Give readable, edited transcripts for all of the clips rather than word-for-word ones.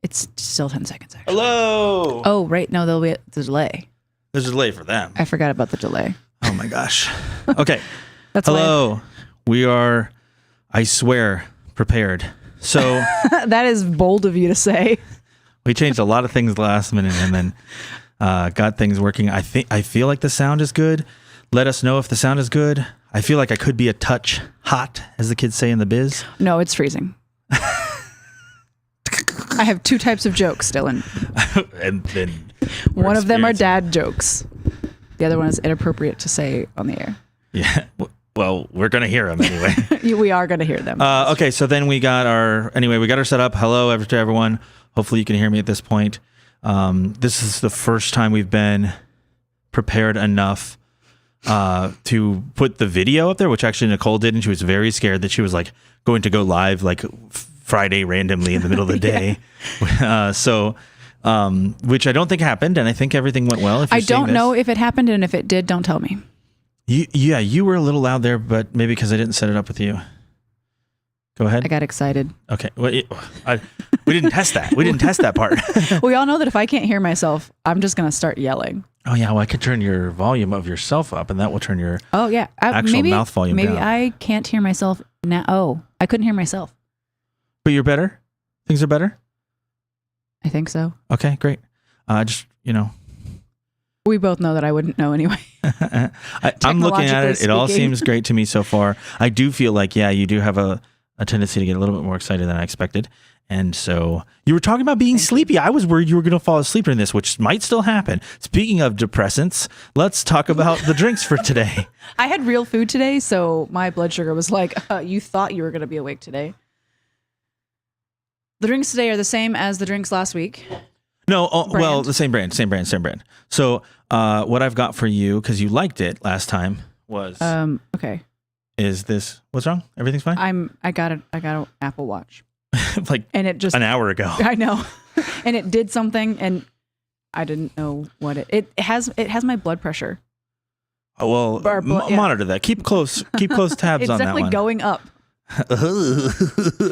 It's still 10 seconds, actually. Hello. Oh, right. No, there'll be a delay. There's a delay for them. I forgot about the delay. Oh, my gosh. Okay. That's Hello. We are, I swear, prepared. So that is bold of you to say. we changed a lot of things last minute and then got things working. I feel like the sound is good. Let us know if the sound is good. I feel like I could be a touch hot, as the kids say in the biz. No, it's freezing. I have 2 types of jokes, Dylan. And then one of them are dad jokes. The other one is inappropriate to say on the air. Yeah. Well, we're going to hear them anyway. We are going to hear them. Okay, so then we got our setup. Hello to everyone. Hopefully you can hear me at this point. This is the first time we've been prepared enough to put the video up there, which actually Nicole did, and she was very scared that she was like going to go live like Friday randomly in the middle of the day. Which I don't think happened, and I think everything went well. I don't know if it happened, and if it did, don't tell me. You were a little loud there, but maybe because I didn't set it up with you. Go ahead. I got excited. Okay. Well, we didn't test that. We didn't test that part. We all know that if I can't hear myself, I'm just going to start yelling. Oh, yeah. Well, I could turn your volume of yourself up, and that will turn your actual mouth volume down. Maybe I can't hear myself now. Oh, I couldn't hear myself. But you're better? Things are better? I think so. Okay, great. We both know that I wouldn't know anyway. I'm looking at it. It all seems great to me so far. I do feel like, you do have a tendency to get a little bit more excited than I expected. And so you were talking about being sleepy. I was worried you were going to fall asleep during this, which might still happen. Speaking of depressants, let's talk about the drinks for today. I had real food today, so my blood sugar was like, you thought you were going to be awake today. The drinks today are the same as the drinks last week. No, well, the same brand. So what I've got for you, because you liked it last time, was okay. Is this what's wrong? Everything's fine. I got an Apple Watch. And it just an hour ago. I know, and it did something, and I didn't know what it has. It has my blood pressure. Oh, well, monitor that. Keep close tabs on that one. It's definitely going up.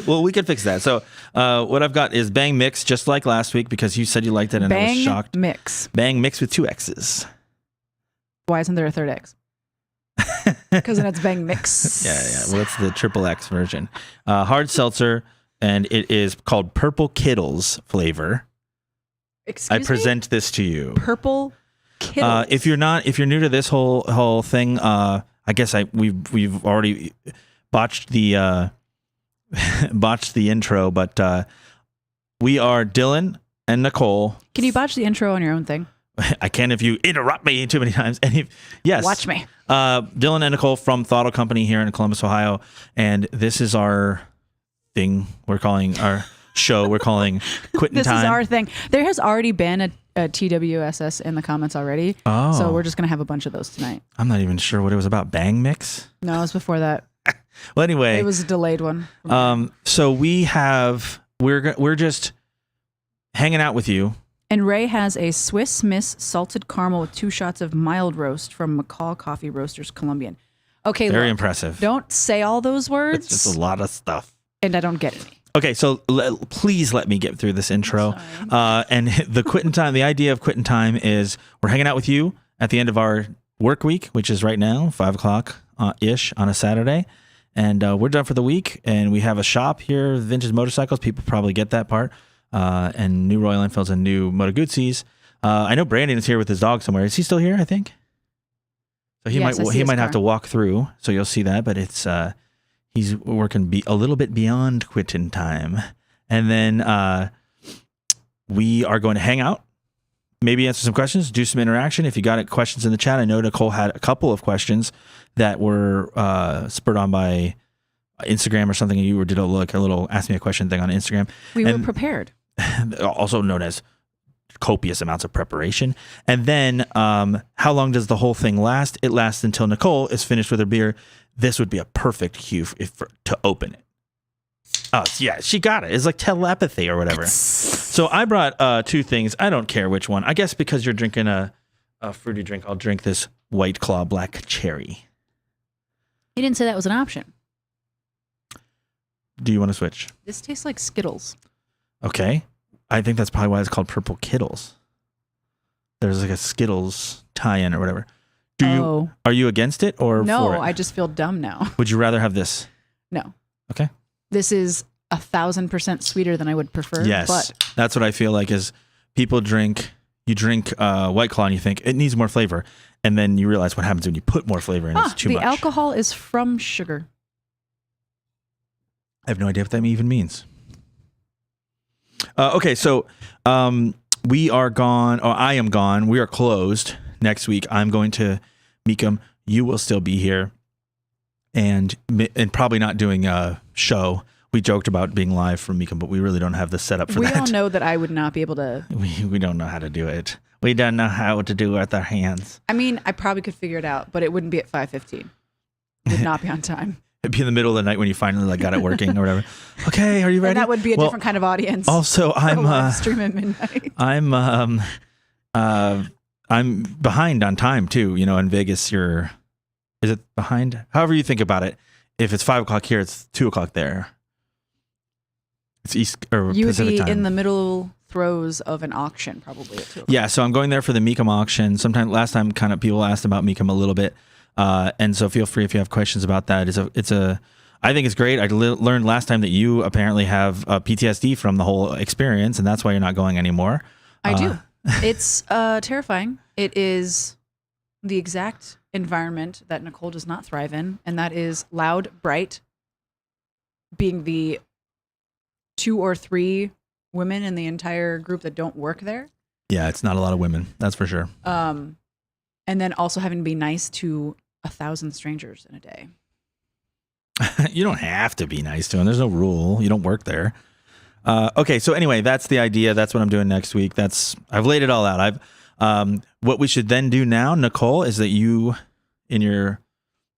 Well, we can fix that. So what I've got is Bang Mix, just like last week, because you said you liked it and I was shocked. Bang Mix with 2 X's. Why isn't there a 3rd X? Because then it's Bang Mix. Yeah. Well, it's the triple X version. Hard seltzer, and it is called Purple Kittles flavor. Excuse me? I present this to you. Purple Kittles. If you're new to this whole thing, I guess we've already botched the intro, but we are Dylan and Nicole. Can you botch the intro on your own thing? I can if you interrupt me too many times. And yes, watch me. Dylan and Nicole from Throttle Company here in Columbus, Ohio, and this is our thing. We're calling our show. We're calling Quittin' This Time. is our thing. There has already been a TWSS in the comments already. Oh, so we're just gonna have a bunch of those tonight. I'm not even sure what it was about. Bang Mix? No, it was before that. Well, anyway, it was a delayed one. So we're just hanging out with you. And Ray has a Swiss Miss salted caramel with 2 shots of mild roast from McCall Coffee Roasters Colombian. Okay, very impressive. Don't say all those words. It's just a lot of stuff, and I don't get any. Okay, so please let me get through this intro. And the Quittin' Time. The idea of Quittin' Time is we're hanging out with you at the end of our work week, which is right now 5:00 ish on a Saturday. And we're done for the week, and we have a shop here, vintage motorcycles. People probably get that part. And new Royal Enfields and new Moto Guzzi's. I know Brandon is here with his dog somewhere. Is he still here? I think. So he might have to walk through. So you'll see that, but it's he's working a little bit beyond Quittin' Time, and then we are going to hang out. Maybe answer some questions, do some interaction. If you got questions in the chat, I know Nicole had a couple of questions that were spurred on by Instagram or something. You did a little ask me a question thing on Instagram. We were prepared. Also known as copious amounts of preparation. And then how long does the whole thing last? It lasts until Nicole is finished with her beer. This would be a perfect cue to open it. Oh, yeah, she got it. It's like telepathy or whatever. So I brought 2 things. I don't care which one. I guess because you're drinking a fruity drink, I'll drink this White Claw Black Cherry. You didn't say that was an option. Do you want to switch? This tastes like Skittles. Okay. I think that's probably why it's called Purple Kittles. There's like a Skittles tie-in or whatever. Are you against it or no? for it? I just feel dumb now. Would you rather have this? No. Okay. This is 1,000% sweeter than I would prefer. Yes, but that's what I feel like. Is people drink White Claw and you think it needs more flavor, and then you realize what happens when you put more flavor in. It's too much. The alcohol is from sugar. I have no idea what that even means. Okay, so we are gone. Oh, I am gone. We are closed next week. I'm going to Meekum. You will still be here, and probably not doing a show. We joked about being live from Meekum, but we really don't have the setup for that. We all know that I would not be able to. We don't know how to do it. We don't know how to do it with our hands. I mean, I probably could figure it out, but it wouldn't be at 5:15. It would not be on time. It'd be in the middle of the night when you finally got it working or whatever. Okay, are you ready? And that would be a different kind of audience. Also, I'm stream at midnight. I'm behind on time too. You know, in Vegas, is it behind? However you think about it. If it's 5 o'clock here, it's 2 o'clock there. It's East or you Pacific would be time. in the middle throes of an auction probably at 2 o'clock. Yeah, so I'm going there for the Meekum auction. Last time, kind of people asked about Meekum a little bit, and so feel free if you have questions about that. I think it's great. I learned last time that you apparently have PTSD from the whole experience, and that's why you're not going anymore. I do. It's terrifying. It is the exact environment that Nicole does not thrive in, and that is loud, bright, being the 2 or 3 women in the entire group that don't work there. Yeah, it's not a lot of women, that's for sure. And then also having to be nice to 1,000 strangers in a day. You don't have to be nice to them. There's no rule. You don't work there. Okay, so anyway, that's the idea. That's what I'm doing next week. I've laid it all out. What we should then do now, Nicole, is that you, in your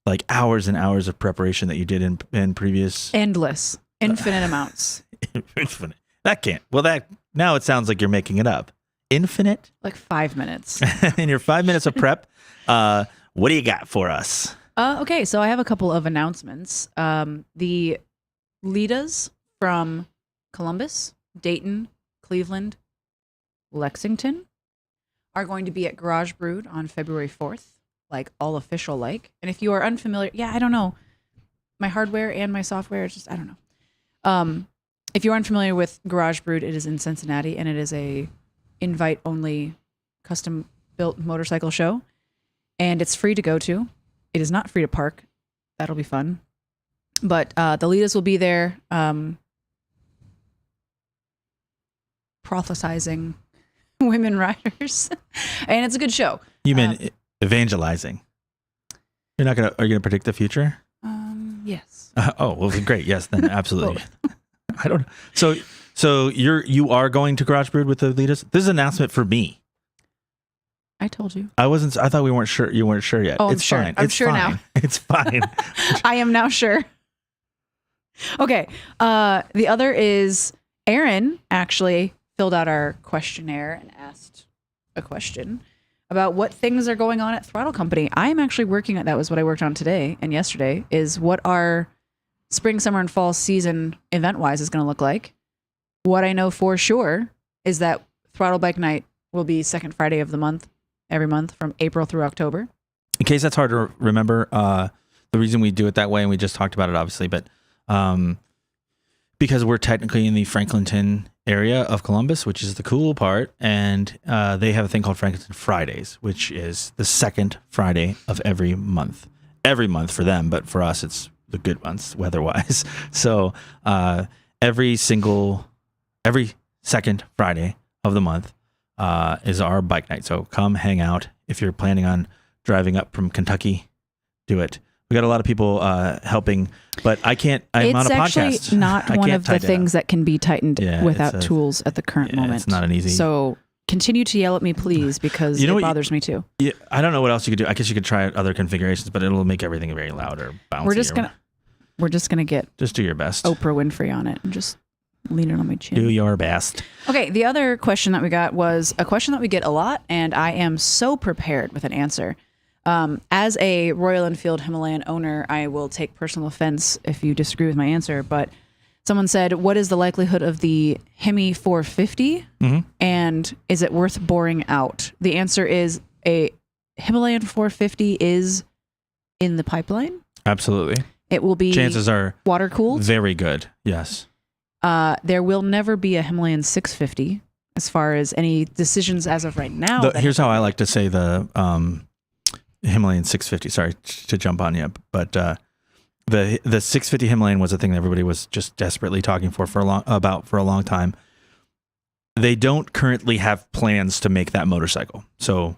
like hours and hours of preparation that you did in previous Endless, infinite amounts. Infinite. That can't. Well, now it sounds like you're making it up. Infinite? Like 5 minutes. In your 5 minutes of prep, what do you got for us? Okay, so I have a couple of announcements. The Litas from Columbus, Dayton, Cleveland, Lexington are going to be at Garage Brewed on February 4th, like all official like. And if you are unfamiliar, I don't know. My hardware and my software, I don't know. If you aren't familiar with Garage Brewed, it is in Cincinnati, and it is a invite-only custom-built motorcycle show, and it's free to go to. It is not free to park. That'll be fun. But the Litas will be there prophesizing women riders, and it's a good show. You mean evangelizing? Are you gonna predict the future? Yes. Well, great. Yes, then absolutely. I don't know. So you are going to Garage Brewed with the Litas? This is an announcement for me. I told you. I thought we weren't sure. You weren't sure yet. Oh, it's sure. fine. I'm it's sure fine. now. It's fine. I am now sure. Okay. The other is Aaron actually filled out our questionnaire and asked a question about what things are going on at Throttle Company. I am actually working on that. Was what I worked on today and yesterday. Is what our spring, summer, and fall season event-wise is going to look like. What I know for sure is that Throttle Bike Night will be second Friday of the month, every month from April through October. In case that's hard to remember, the reason we do it that way, and we just talked about it obviously, but because we're technically in the Franklinton area of Columbus, which is the cool part, and they have a thing called Franklinton Fridays, which is the second Friday of every month. Every month for them, but for us, it's the good months weather-wise. So every second Friday of the month is our bike night. So come hang out. If you're planning on driving up from Kentucky, do it. We got a lot of people helping, but I'm on a podcast. It's actually not one of the things that can be tightened without tools at the current moment. It's not an easy. So continue to yell at me, please, because it bothers me too. Yeah, I don't know what else you could do. I guess you could try other configurations, but it'll make everything very loud or bouncy. We're just gonna get just do your best. Oprah Winfrey on it and just lean it on my chin. Do your best. Okay, the other question that we got was a question that we get a lot, and I am so prepared with an answer. As a Royal Enfield Himalayan owner, I will take personal offense if you disagree with my answer, but Someone said, what is the likelihood of the Hemi 450? Mhm. And is it worth boring out? The answer is a Himalayan 450 is in the pipeline. Absolutely. It will be Chances are water cooled. very good. Yes. There will never be a Himalayan 650 as far as any decisions as of right now. Here's how I like to say the Himalayan 650. Sorry to jump on you, but the 650 Himalayan was a thing that everybody was just desperately talking for a long time. They don't currently have plans to make that motorcycle. So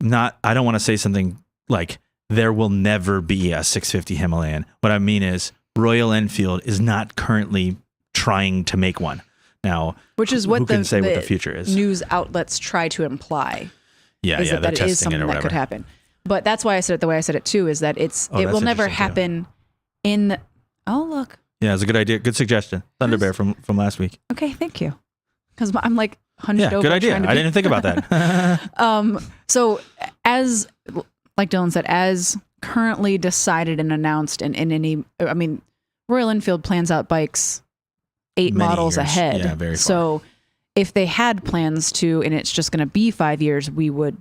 I don't want to say something like there will never be a 650 Himalayan. What I mean is Royal Enfield is not currently trying to make one. Now, which is what who can say what the future is? News outlets try to imply. Yeah, that it is something that could happen. But that's why I said it the way I said it too, is that it will never happen oh, look. Yeah, it's a good idea. Good suggestion. Thunder Bear from last week. Okay, thank you. Because I'm like hunched over. Yeah, good idea. I didn't think about that. So as, like Dylan said, as currently decided and announced Royal Enfield plans out bikes 8 Many models years. ahead. Yeah, very far. So if they had plans to, and it's just going to be 5 years, we would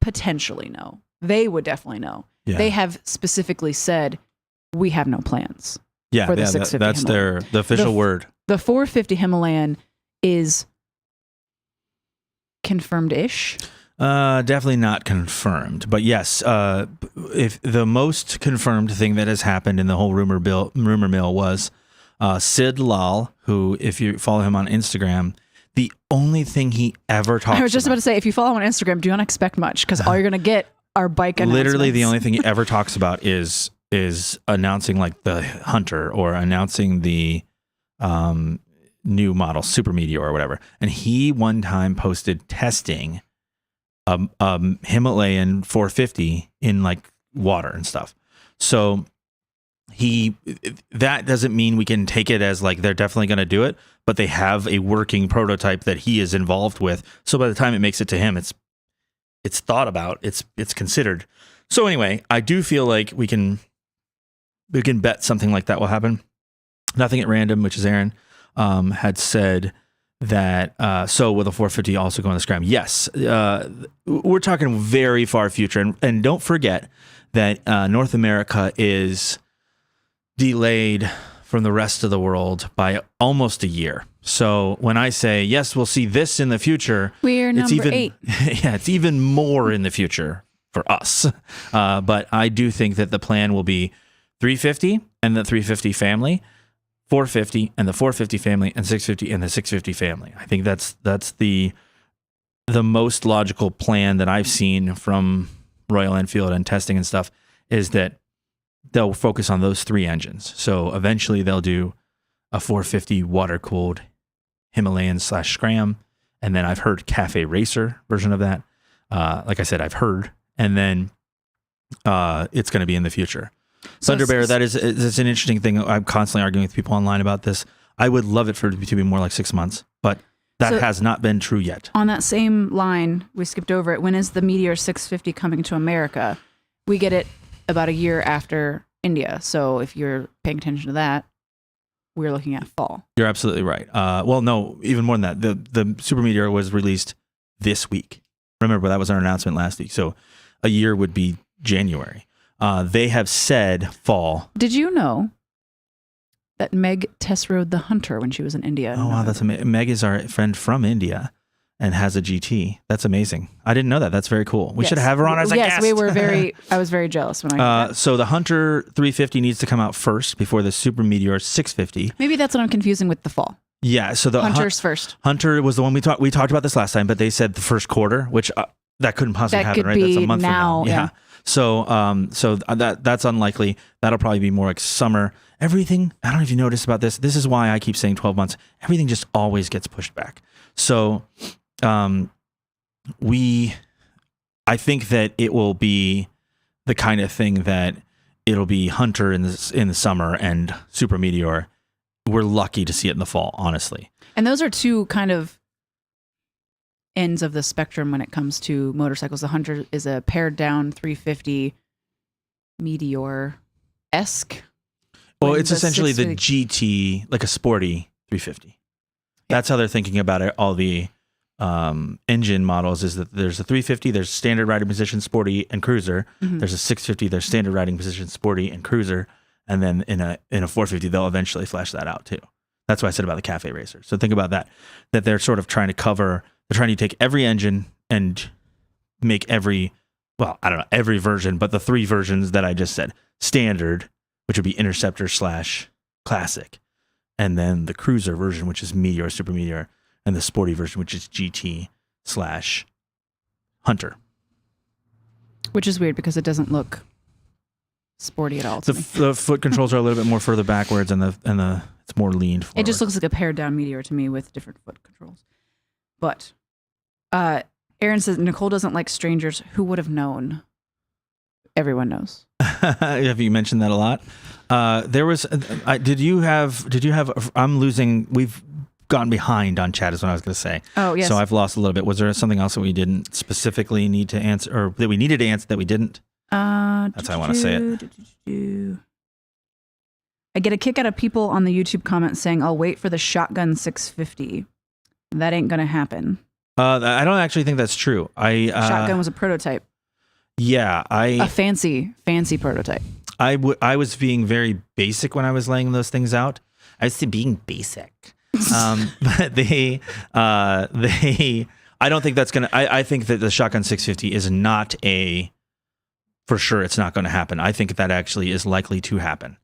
potentially know. They would definitely know. Yeah. They have specifically said, we have no plans. Yeah, for the 650 that's Himalayan. the official word. The 450 Himalayan is confirmed-ish. Definitely not confirmed, but yes, if the most confirmed thing that has happened in the whole rumor mill was Sid Lal, who, if you follow him on Instagram, the only thing he ever talks about. I was just about to say, if you follow him on Instagram, do not expect much, because all you're going to get are bike announcements. Literally, the only thing he ever talks about is announcing like the Hunter or announcing the new model Super Meteor or whatever. And he one time posted testing Himalayan 450 in like water and stuff. So that doesn't mean we can take it as like they're definitely going to do it, but they have a working prototype that he is involved with. So by the time it makes it to him, it's thought about, it's considered. So anyway, I do feel like we can bet something like that will happen. Nothing at random, which is Aaron, had said that, so will the 450 also go on the Scram? Yes. We're talking very far future. And don't forget that North America is delayed from the rest of the world by almost a year. So when I say, yes, we'll see this in the future, we're number 8. Yeah, it's even more in the future for us. But I do think that the plan will be 350 and the 350 family, 450 and the 450 family, and 650 and the 650 family. I think that's the most logical plan that I've seen from Royal Enfield and testing and stuff, is that they'll focus on those 3 engines. So eventually they'll do a 450 water-cooled Himalayan / Scram. And then I've heard Cafe Racer version of that. Like I said, I've heard. And then it's going to be in the future. Thunder Bear, it's an interesting thing. I'm constantly arguing with people online about this. I would love it for it to be more like 6 months, but that has not been true yet. On that same line, we skipped over it. When is the Meteor 650 coming to America? We get it about a year after India. So if you're paying attention to that, we're looking at fall. You're absolutely right. Well, no, even more than that. The Super Meteor was released this week. Remember, that was our announcement last week. So a year would be January. They have said fall. Did you know that Meg test rode the Hunter when she was in India? Oh, wow. That's amazing. Meg is our friend from India and has a GT. That's amazing. I didn't know that. That's very cool. We should have her on as a guest. Yes, I was very jealous when I heard that. So the Hunter 350 needs to come out first before the Super Meteor 650. Maybe that's what I'm confusing with the fall. Yeah. So the Hunter's first. Hunter was the one we talked about this last time, but they said the first quarter, which that couldn't possibly happen, right? That's a month from now. Yeah. So that's unlikely. That'll probably be more like summer. Everything, I don't know if you noticed about this. This is why I keep saying 12 months. Everything just always gets pushed back. So I think that it will be the kind of thing that it'll be Hunter in the summer and Super Meteor. We're lucky to see it in the fall, honestly. And those are two kind of ends of the spectrum when it comes to motorcycles. The Hunter is a pared down 350 Meteor-esque. Well, when it's essentially the 650 GT, like a sporty 350. That's how they're thinking about it. All the engine models is that there's a 350, there's standard riding position, sporty, and cruiser. There's a 650, there's standard riding position, sporty, and cruiser. And then in a 450, they'll eventually flesh that out too. That's what I said about the cafe racer. So think about that they're sort of trying to cover, they're trying to take every engine and make every version, but the 3 versions that I just said, standard, which would be Interceptor / classic, and then the cruiser version, which is Meteor, Super Meteor, and the sporty version, which is GT / Hunter. Which is weird because it doesn't look sporty at all to me. The foot controls are a little bit more further backwards, and the it's more leaned forward. It just looks like a pared down Meteor to me with different foot controls. But Aaron says Nicole doesn't like strangers. Who would have known? Everyone knows. Have you mentioned that a lot? There was. Did you have? I'm losing. We've gotten behind on chat is what I was going to say. Oh, yes. So I've lost a little bit. Was there something else that we didn't specifically need to answer, or that we needed to answer that we didn't? That's how I want to say it. I get a kick out of people on the YouTube comments saying, I'll wait for the shotgun 650. That ain't going to happen. I don't actually think that's true. Shotgun was a prototype. Yeah. A fancy prototype. I was being very basic when I was laying those things out. I was being basic. But I don't think that's going to, I think that the shotgun 650 is not for sure it's not going to happen. I think that actually is likely to happen.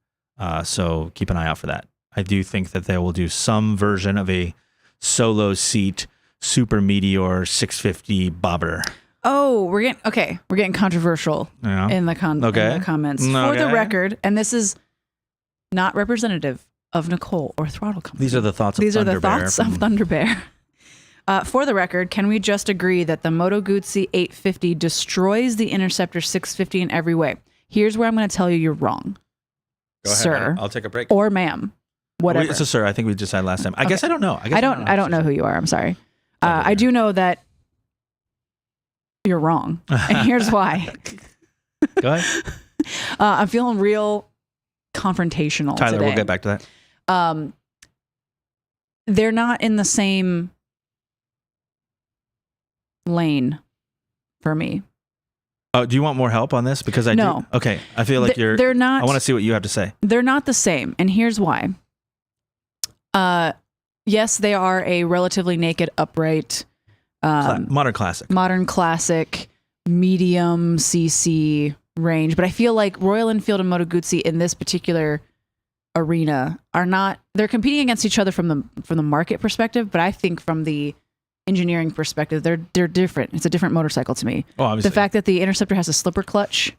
So keep an eye out for that. I do think that they will do some version of a solo seat Super Meteor 650 bobber. Oh, we're getting controversial in the comments. For the record, and this is not representative of Nicole or Throttle Company. These are the thoughts of Thunder Bear. For the record, can we just agree that the Moto Guzzi 850 destroys the Interceptor 650 in every way? Here's where I'm going to tell you you're wrong. Go ahead, sir. I'll take a break. Or ma'am. Whatever. It's a sir. I think we decided last time. I guess I don't know. I don't know who you are. I'm sorry. I do know that you're wrong. And here's why. Go ahead. I'm feeling real confrontational Tyler, today. We'll get back to that. They're not in the same lane for me. Oh, do you want more help on this? Because I do. Okay. I feel like they're not. I want to see what you have to say. They're not the same. And here's why. Yes, they are a relatively naked, upright, modern classic, medium CC range. But I feel like Royal Enfield and Moto Guzzi in this particular arena are not. They're competing against each other from the market perspective, but I think from the engineering perspective, they're different. It's a different motorcycle to me. Oh, obviously. The fact that the Interceptor has a slipper clutch,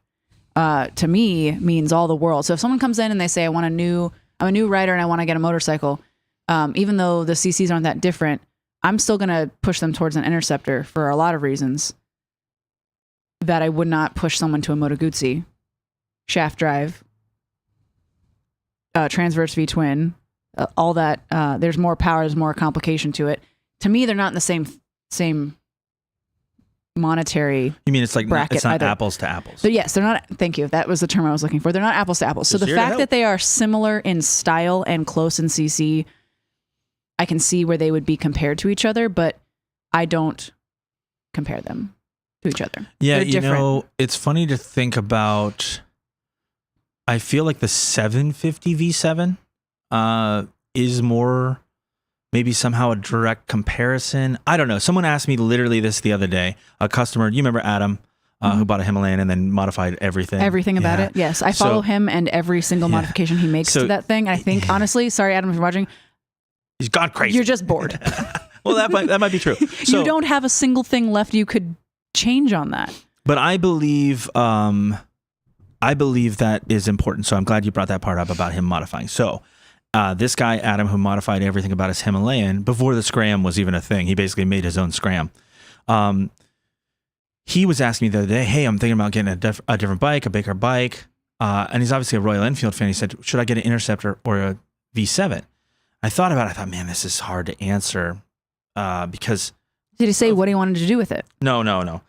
to me, means all the world. So if someone comes in and they say, I'm a new rider and I want to get a motorcycle, even though the CCs aren't that different, I'm still going to push them towards an Interceptor for a lot of reasons that I would not push someone to a Moto Guzzi. Shaft drive, transverse V-twin, all that. There's more power, there's more complication to it. To me, they're not in the same monetary. You mean it's like bracket it's not either. apples to apples? So yes, they're not. Thank you. That was the term I was looking for. They're not apples to apples. So the fact that they are similar in style and close in CC, I can see where they would be compared to each other, but I don't compare them to each other. Yeah, they're different. It's funny to think about. I feel like the 750 V7 is more. Maybe somehow a direct comparison. I don't know. Someone asked me literally this the other day. A customer, you remember Adam, who bought a Himalayan and then modified everything. Everything about it. Yes. I follow him and every single modification he makes to that thing. I think, honestly, sorry, Adam, if you're watching. He's gone crazy. You're just bored. Well, that might be true. So, you don't have a single thing left you could change on that. But I believe that is important. So I'm glad you brought that part up about him modifying. So this guy, Adam, who modified everything about his Himalayan before the Scram was even a thing. He basically made his own Scram. He was asking me the other day, hey, I'm thinking about getting a different bike, a bigger bike. And he's obviously a Royal Enfield fan. He said, should I get an Interceptor or a V7? I thought about it. I thought, man, this is hard to answer because... Did he say what he wanted to do with it? No.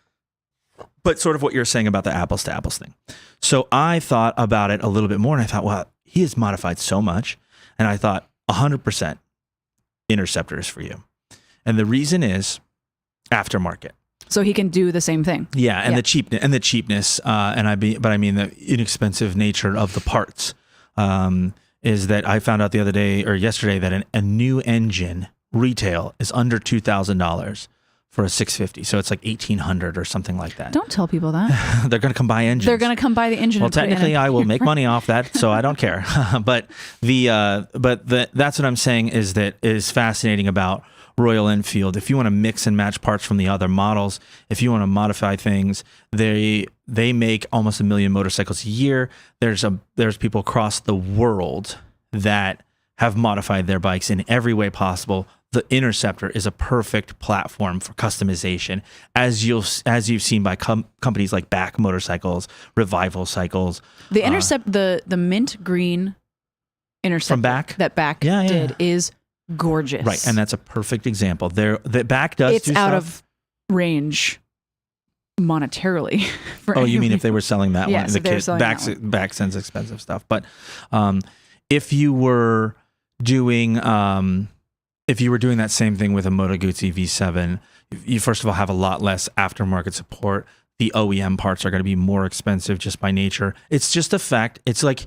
But sort of what you're saying about the apples to apples thing. So I thought about it a little bit more and I thought, well, he has modified so much. And I thought 100% Interceptor is for you. And the reason is aftermarket. So he can do the same thing. Yeah, and the cheapness, but I mean the inexpensive nature of the parts. Is that I found out the other day or yesterday that a new engine retail is under $2,000 for a 650. So it's like $1,800 or something like that. Don't tell people that. They're going to come buy engines. They're going to come buy the engine. Well, technically, I will make money off that, so I don't care. But that's what I'm saying is that is fascinating about Royal Enfield. If you want to mix and match parts from the other models, if you want to modify things, they make almost 1 million motorcycles a year. There's people across the world that have modified their bikes in every way possible. The Interceptor is a perfect platform for customization, as you've seen by companies like Back Motorcycles, Revival Cycles. The the mint green Interceptor from Back that Back did is gorgeous. Right, and that's a perfect example. The Back does. It's out of range monetarily. Oh, you mean if they were selling that yes, one? The kit Back sends expensive stuff. But if you were doing that same thing with a Moto Guzzi V7, you first of all have a lot less aftermarket support. The OEM parts are going to be more expensive just by nature. It's just a fact. It's like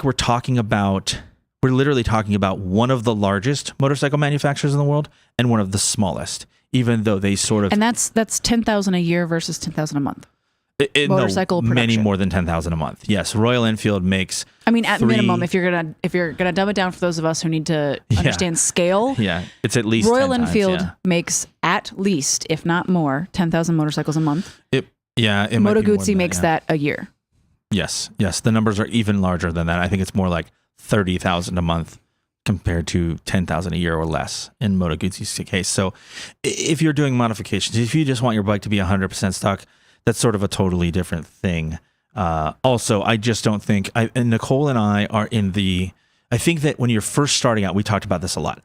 we're literally talking about one of the largest motorcycle manufacturers in the world and one of the smallest, even though they sort of... And that's 10,000 a year versus 10,000 a month. Motorcycle production. Many more than 10,000 a month. Yes, Royal Enfield makes... I mean, at minimum, if you're gonna dumb it down for those of us who need to understand scale, it's at least Royal Enfield makes at least, if not more, 10,000 motorcycles a month. Moto Guzzi makes that a year. Yes. The numbers are even larger than that. I think it's more like 30,000 a month compared to 10,000 a year or less in Moto Guzzi's case. So if you're doing modifications, if you just want your bike to be 100% stock, that's sort of a totally different thing. Also, I just don't think, and Nicole and I are I think that when you're first starting out, we talked about this a lot.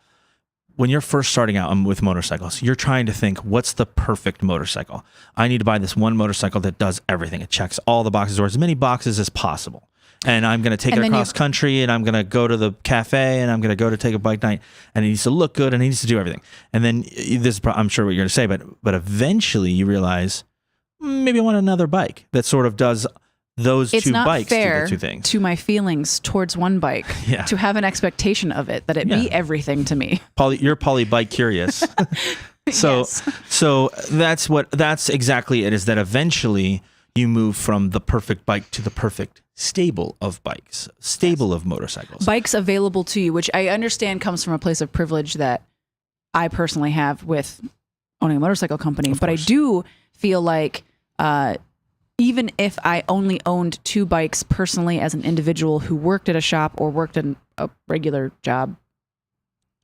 When you're first starting out with motorcycles, you're trying to think, what's the perfect motorcycle? I need to buy this one motorcycle that does everything. It checks all the boxes or as many boxes as possible. And I'm going to take it across country, and I'm going to go to the cafe, and I'm going to go to take a bike night, and it needs to look good, and it needs to do everything. And then this is, I'm sure what you're going to say, but eventually you realize, maybe I want another bike that sort of does those two bikes do the two things. It's not fair to my feelings towards one bike to have an expectation of it, that it be everything to me. You're poly bike curious. So that's exactly it, is that eventually you move from the perfect bike to the perfect stable of bikes, of motorcycles. Bikes available to you, which I understand comes from a place of privilege that I personally have with owning a motorcycle company. But I do feel like even if I only owned 2 bikes personally as an individual who worked at a shop or worked in a regular job,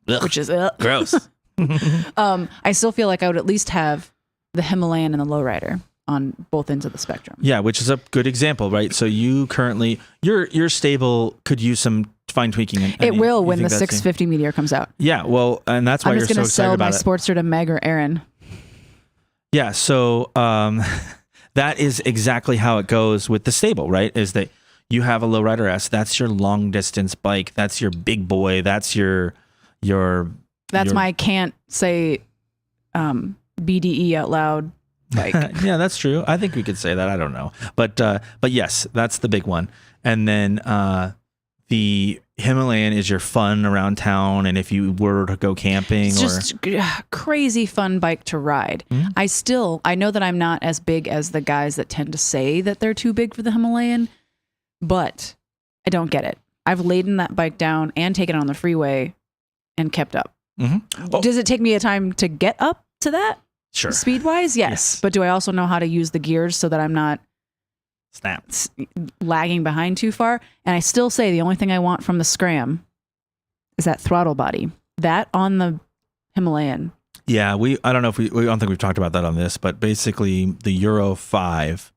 which is gross. I still feel like I would at least have the Himalayan and the Lowrider on both ends of the spectrum. Yeah, which is a good example, right? So you currently, your stable could use some fine tweaking. It will when the 650 Meteor comes out. Yeah, well, and that's why you're so excited about it. I'm just going to sell my Sportster to Meg or Aaron. Yeah, so that is exactly how it goes with the stable, right? Is that you have a Lowrider S, that's your long distance bike, that's your big boy, that's your my can't say BDE out loud bike. Yeah, that's true. I think we could say that. I don't know. But yes, that's the big one. And then the Himalayan is your fun around town, and if you were to go camping, it's just crazy fun bike to ride. Mm-hmm. I know that I'm not as big as the guys that tend to say that they're too big for the Himalayan, but I don't get it. I've laden that bike down and taken it on the freeway and kept up. Mm-hmm. Oh. Does it take me a time to get up to that? Sure. Speed wise, yes. But do I also know how to use the gears so that I'm not lagging behind too far? And I still say the only thing I want from the Scram is that throttle body. That on the Himalayan. Yeah, I don't know if we don't think we've talked about that on this, but basically the Euro 5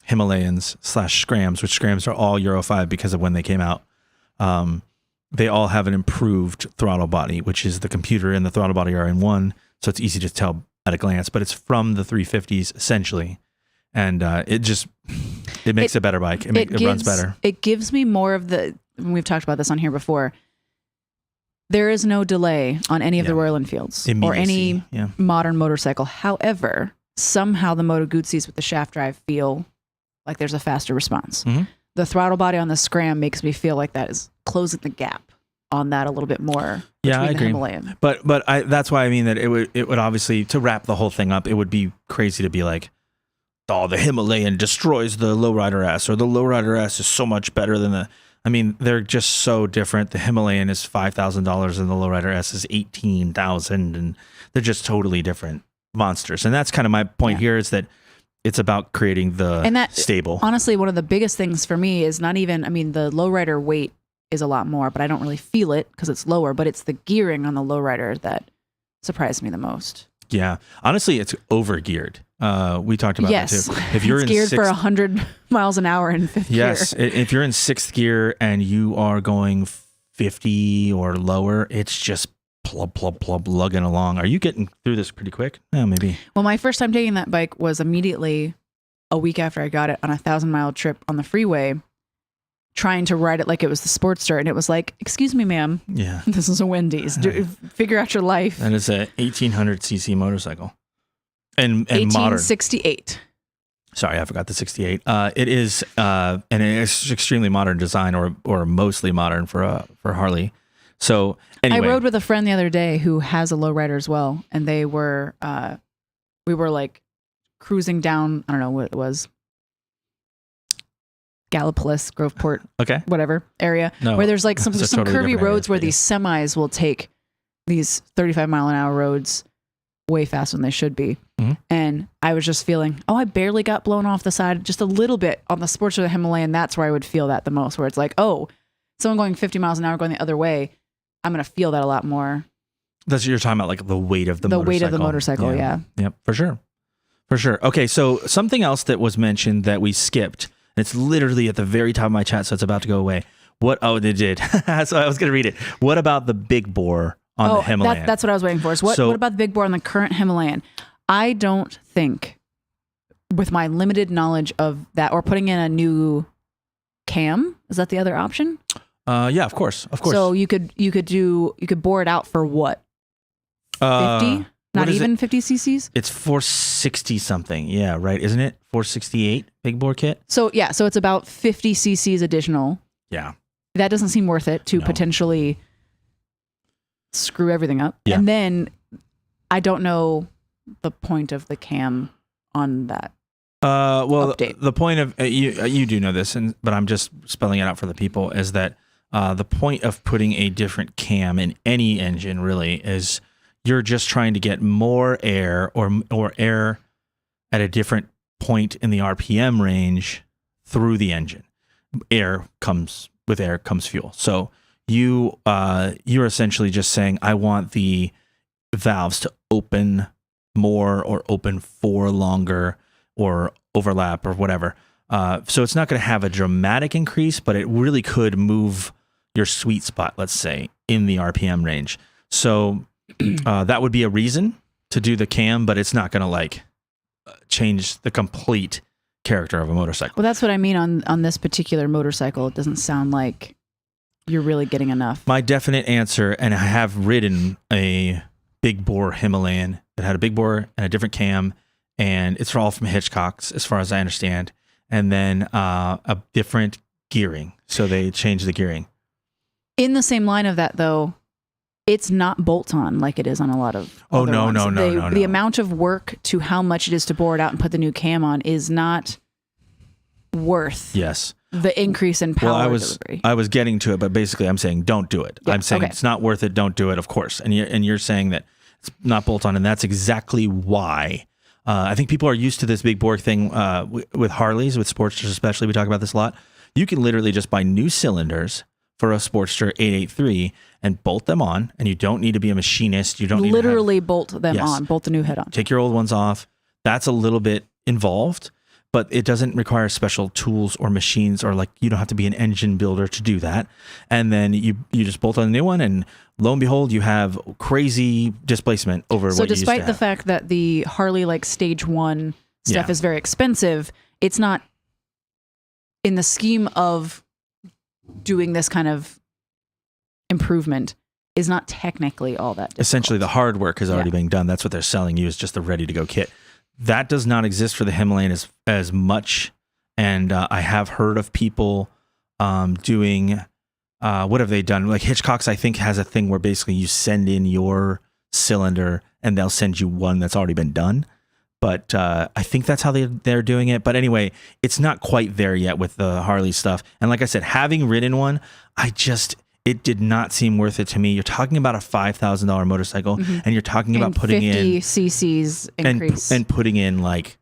Himalayans / Scrams, which Scrams are all Euro 5 because of when they came out. They all have an improved throttle body, which is the computer and the throttle body are in one, so it's easy to tell at a glance, but it's from the 350s essentially. And it makes a better bike. It runs better. It gives me more of we've talked about this on here before. There is no delay on any of the Royal Enfields or any modern motorcycle. However, somehow the Moto Guzzi's with the shaft drive feel like there's a faster response. Mm-hmm. The throttle body on the Scram makes me feel like that is closing the gap on that a little bit more. Yeah, I agree. The Himalayan. But that's why I mean that it would obviously, to wrap the whole thing up, it would be crazy to be like, oh, the Himalayan destroys the Lowrider S, or the Lowrider S is so much better than the. I mean, they're just so different. The Himalayan is $5,000 and the Lowrider S is $18,000, and they're just totally different monsters. And that's kind of my point here, is that it's about creating the stable. Honestly, one of the biggest things for me is not even, I mean, the Lowrider weight is a lot more, but I don't really feel it because it's lower, but it's the gearing on the Lowrider that surprised me the most. Yeah. Honestly, it's over-geared. We talked about that too. If you're it's geared for 100 miles an hour in fifth gear. Yes. If you're in sixth gear and you are going 50 or lower, it's just plub, lugging along. Are you getting through this pretty quick? Yeah, maybe. Well, my first time taking that bike was immediately a week after I got it on a 1,000-mile trip on the freeway, trying to ride it like it was the Sportster. And it was like, excuse me, ma'am. Yeah. This is a Wendy's. Figure out your life. And it's a 1,800cc motorcycle. And 1868. Modern. Sorry, I forgot the 68. It is and it's extremely modern design, or mostly modern for Harley. So anyway. I rode with a friend the other day who has a lowrider as well. And they were, we were like cruising down, I don't know what it was, Gallipolis, Groveport, whatever area, where there's like some totally curvy roads where these semis will take these 35-mile-an-hour roads way faster than they should be. Mm-hmm. And I was just feeling, I barely got blown off the side just a little bit on the Sportster or the Himalayan. That's where I would feel that the most, where it's like, someone going 50 miles an hour going the other way, I'm going to feel that a lot more. That's what you're talking about, like the weight of the motorcycle. The weight of the motorcycle, yeah. Yep, for sure. Okay, so something else that was mentioned that we skipped, and it's literally at the very top of my chat, so it's about to go away. It did. So I was going to read it. What about the big bore on the Himalayan? That's what I was waiting for. What about the big bore on the current Himalayan? I don't think, with my limited knowledge of that, or putting in a new cam, is that the other option? Yeah, of course. So you could bore it out for what? 50? Not even 50 cc's? It's 460 something. Yeah, right. Isn't it? 468 big bore kit. So it's about 50 cc's additional. Yeah. That doesn't seem worth it to potentially screw everything up. Yeah. And then I don't know the point of the cam on that. Update. The point of you do know this, but I'm just spelling it out for the people, is that the point of putting a different cam in any engine really is you're just trying to get more air or air at a different point in the RPM range through the engine. With air comes fuel. So you're essentially just saying, I want the valves to open more or open for longer or overlap or whatever. So it's not going to have a dramatic increase, but it really could move your sweet spot, let's say, in the RPM range. So that would be a reason to do the cam, but it's not going to change the complete character of a motorcycle. Well, that's what I mean on this particular motorcycle. It doesn't sound like you're really getting enough. My definite answer, and I have ridden a big bore Himalayan that had a big bore and a different cam, and it's all from Hitchcock's as far as I understand, and then a different gearing. So they changed the gearing. In the same line of that, though, it's not bolt-on like it is on a lot of other ones. No. The amount of work to how much it is to bore it out and put the new cam on is not worth the increase in power delivery. I was getting to it, but basically I'm saying don't do it. Yeah, I'm saying it's not worth it, don't do it, of course. And you're saying that it's not bolt-on, and that's exactly why. I think people are used to this big bore thing with Harleys, with Sportsters especially. We talk about this a lot. You can literally just buy new cylinders for a Sportster 883 and bolt them on, and you don't need to be a machinist. You don't need literally bolt them on, bolt the new head on. Take your old ones off. That's a little bit involved, but it doesn't require special tools or machines, or you don't have to be an engine builder to do that. And then you just bolt on a new one, and lo and behold, you have crazy displacement over what you used to have. So despite the fact that the Harley stage 1 stuff is very expensive, it's not in the scheme of doing this kind of improvement is not technically all that difficult. Essentially, the hard work is already being done. That's what they're selling you, is just the ready-to-go kit. That does not exist for the Himalayan as much, and I have heard of people doing, what have they done? Like Hitchcock's, I think, has a thing where basically you send in your cylinder, and they'll send you one that's already been done. But I think that's how they're doing it. But anyway, it's not quite there yet with the Harley stuff. And like I said, having ridden one, it did not seem worth it to me. You're talking about a $5,000 motorcycle, and you're talking about putting 50 in cc's increase and putting in like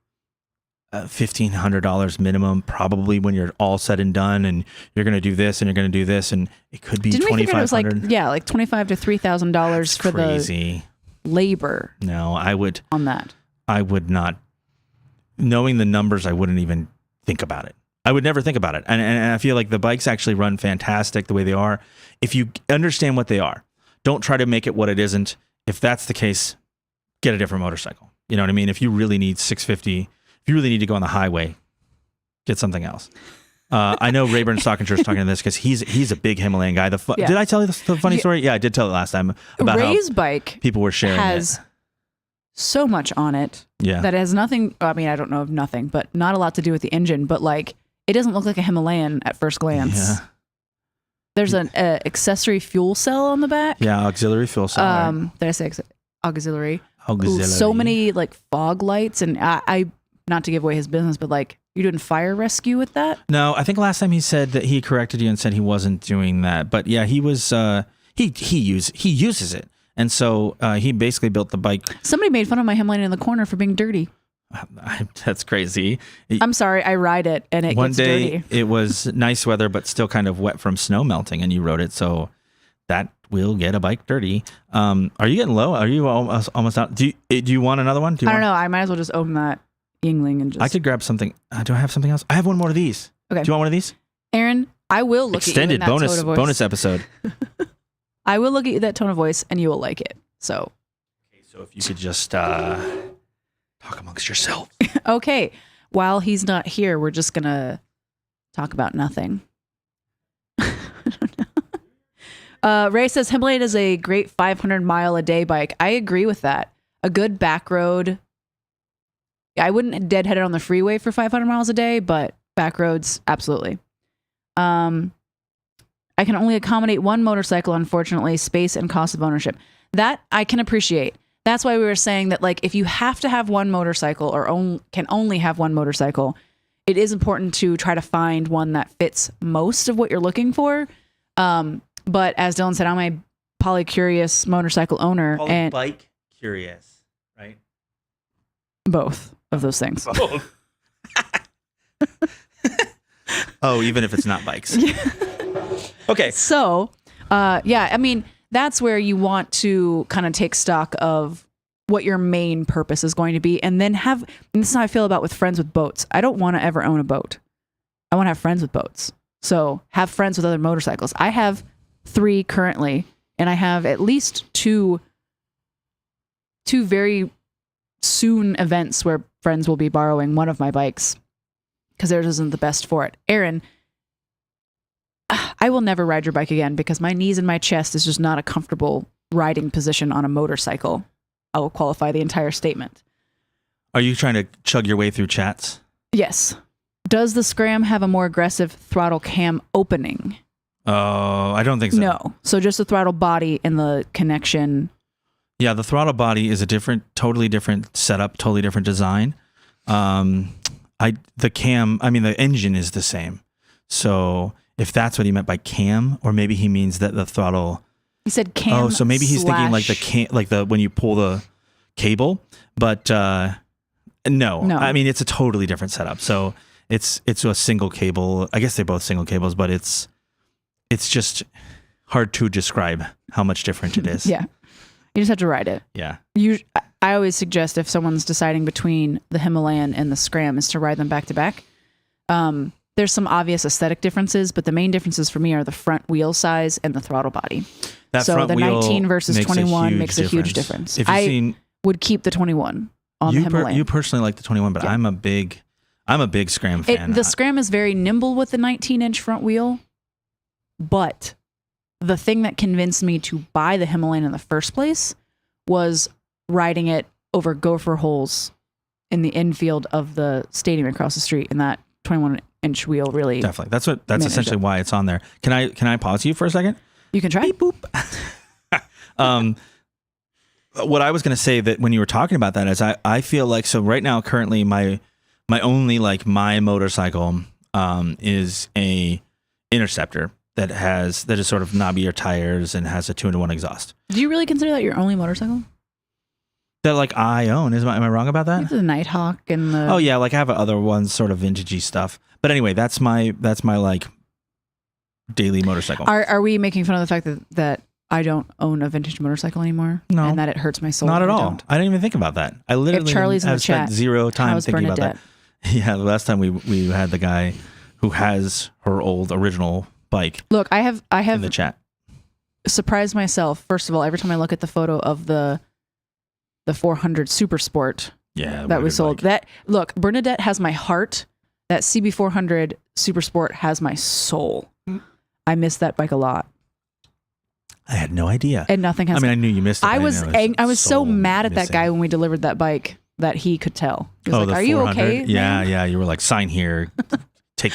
$1,500 minimum, probably, when you're all said and done, and you're going to do this and you're going to do this, and it could be $2,500. It was like $2,500 to $3,000 for crazy. The labor. No, on that. I would not, knowing the numbers, I wouldn't even think about it. I would never think about it. And I feel like the bikes actually run fantastic the way they are. If you understand what they are, don't try to make it what it isn't. If that's the case, get a different motorcycle. You know what I mean? If you really need 650, if you really need to go on the highway, get something else. I know Rayburn Stockinger is talking to this because he's a big Himalayan guy. Did I tell you the funny story? Yeah, I did tell it last time about Ray's how bike people were sharing has it. So much on it that has nothing. I mean, I don't know of nothing, but not a lot to do with the engine. But like, it doesn't look like a Himalayan at first glance. Yeah. There's an accessory fuel cell on the back. Yeah, auxiliary fuel cell. Right. Did I say auxiliary? Auxiliary. So many like fog lights, and I not to give away his business, but like, you're doing fire rescue with that? No, I think last time he said that he corrected you and said he wasn't doing that. But yeah, he was. He uses it. And so he basically built the bike. Somebody made fun of my Himalayan in the corner for being dirty. That's crazy. I'm sorry, I ride it and it One gets day dirty. It was nice weather, but still kind of wet from snow melting, and you rode it. So that will get a bike dirty. Are you getting low? Are you almost out? Do you want another one? I don't know. I might as well just open that Yingling and just. I could grab something. Do I have something else? I have one more of these. Okay. Do you want one of these? Aaron, I will look Extended at you in that tone of voice. bonus episode. I will look at you that tone of voice, and you will like it. So. Okay, so if you could just talk amongst yourself. Okay. While he's not here, we're just gonna talk about nothing. Ray says Himalayan is a great 500-mile-a-day bike. I agree with that. A good back road. I wouldn't deadhead it on the freeway for 500 miles a day, but back roads, absolutely. I can only accommodate one motorcycle, unfortunately, space and cost of ownership. That I can appreciate. That's why we were saying that, like, if you have to have one motorcycle or can only have one motorcycle, it is important to try to find one that fits most of what you're looking for. But as Dylan said, I'm a polycurious motorcycle owner. And bike curious, right? Both of those things. Both. Oh, even if it's not bikes. Okay. So, yeah, I mean, that's where you want to kind of take stock of what your main purpose is going to be. And then and this is how I feel about with friends with boats. I don't want to ever own a boat. I want to have friends with boats. So have friends with other motorcycles. I have 3 currently, and I have at least two very soon events where friends will be borrowing one of my bikes because theirs isn't the best for it. Aaron, I will never ride your bike again because my knees and my chest is just not a comfortable riding position on a motorcycle. I will qualify the entire statement. Are you trying to chug your way through chats? Yes. Does the Scram have a more aggressive throttle cam opening? Oh, I don't think so. No. So just the throttle body and the connection. Yeah, the throttle body is a totally different setup, totally different design. The engine is the same. So if that's what he meant by cam, or maybe he means that the throttle. He said cam. Oh, so maybe he's thinking like the when you pull the cable, but no. I mean, it's a totally different setup. So it's a single cable. I guess they're both single cables, but it's just hard to describe how much different it is. Yeah. You just have to ride it. Yeah. I always suggest if someone's deciding between the Himalayan and the Scram is to ride them back to back. There's some obvious aesthetic differences, but the main differences for me are the front wheel size and the throttle body. So the 19 versus 21 makes a huge difference. I would keep the 21 on the Himalayan. You personally like the 21, but yeah. I'm a big Scram fan. The Scram is very nimble with the 19-inch front wheel. But the thing that convinced me to buy the Himalayan in the first place was riding it over gopher holes in the infield of the stadium across the street, and that 21-inch wheel really Definitely. That's essentially why it's on there. Can I pause you for a second? You can try. Beep, boop. What I was going to say that when you were talking about that is I feel like, so right now, currently my only my motorcycle is a Interceptor that is sort of knobbier tires and has a 2-in-1 exhaust. Do you really consider that your only motorcycle? That I own. Am I wrong about that? The Nighthawk and the... Oh yeah, I have other ones, sort of vintagey stuff. But anyway, that's my daily motorcycle. Are we making fun of the fact that I don't own a vintage motorcycle anymore? No. And that it hurts my soul? Not at all. I didn't even think about that. I literally have spent zero time thinking about that. Yeah, the last time we had the guy who has her old original bike. Look, I have in the chat. Surprised myself. First of all, every time I look at the photo of the 400 Super Sport that we sold. Look, Bernadette has my heart. That CB400 Super Sport has my soul. I miss that bike a lot. I had no idea. And nothing has. I knew you missed it. I was so mad at that guy when we delivered that bike that he could tell. He was "Are you okay?" Yeah, man? yeah. You were like, "Sign here, take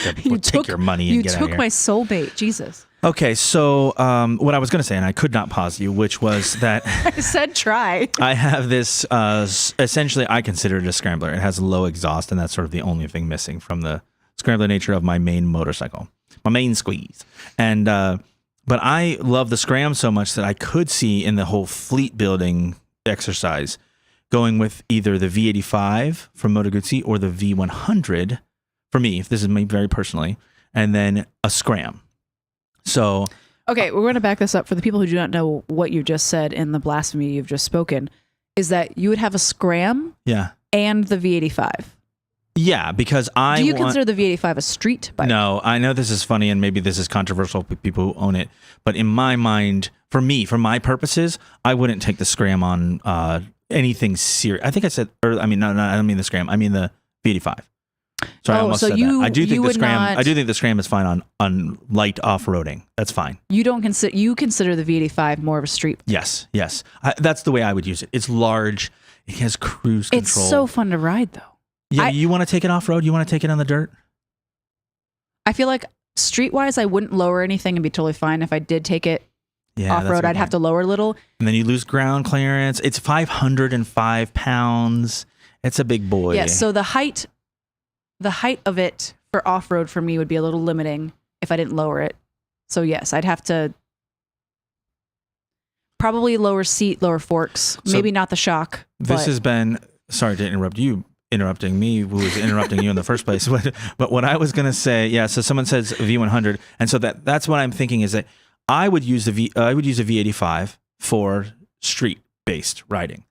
your money and get out of here." You took my soul bait, Jesus. Okay, so what I was going to say, and I could not pause you, which was that I said try. I have this. Essentially, I consider it a scrambler. It has low exhaust, and that's sort of the only thing missing from the scrambler nature of my main motorcycle, my main squeeze. And but I love the Scram so much that I could see in the whole fleet building exercise going with either the V85 from Moto Guzzi or the V100 for me, if this is me very personally, and then a Scram. So, okay, we're going to back this up for the people who do not know what you just said in the blasphemy you've just spoken. Is that you would have a Scram, and the V85? Yeah, because do you consider the V85 a street bike? No, I know this is funny, and maybe this is controversial for people who own it, but in my mind, for my purposes, I wouldn't take the Scram on anything serious. I think I said, I don't mean the Scram. I mean the V85. Sorry, I almost said that. I do think the Scram. I do think the Scram is fine on light off-roading. That's fine. You consider the V85 more of a street bike? Yes. That's the way I would use it. It's large. It has cruise control. It's so fun to ride, though. Yeah, you want to take it off-road? You want to take it on the dirt? I feel like street-wise, I wouldn't lower anything and be totally fine. If I did take it off-road, I'd have to lower a little. And then you lose ground clearance. It's 505 pounds. It's a big boy. Yeah, so the height of it for off-road for me would be a little limiting if I didn't lower it. So yes, I'd have to probably lower seat, lower forks, maybe not the shock. This has been, sorry to interrupt you, interrupting me, who was interrupting you in the first place. But what I was going to say, so someone says V100, and so that's what I'm thinking is that I would use a V85 for street-based riding,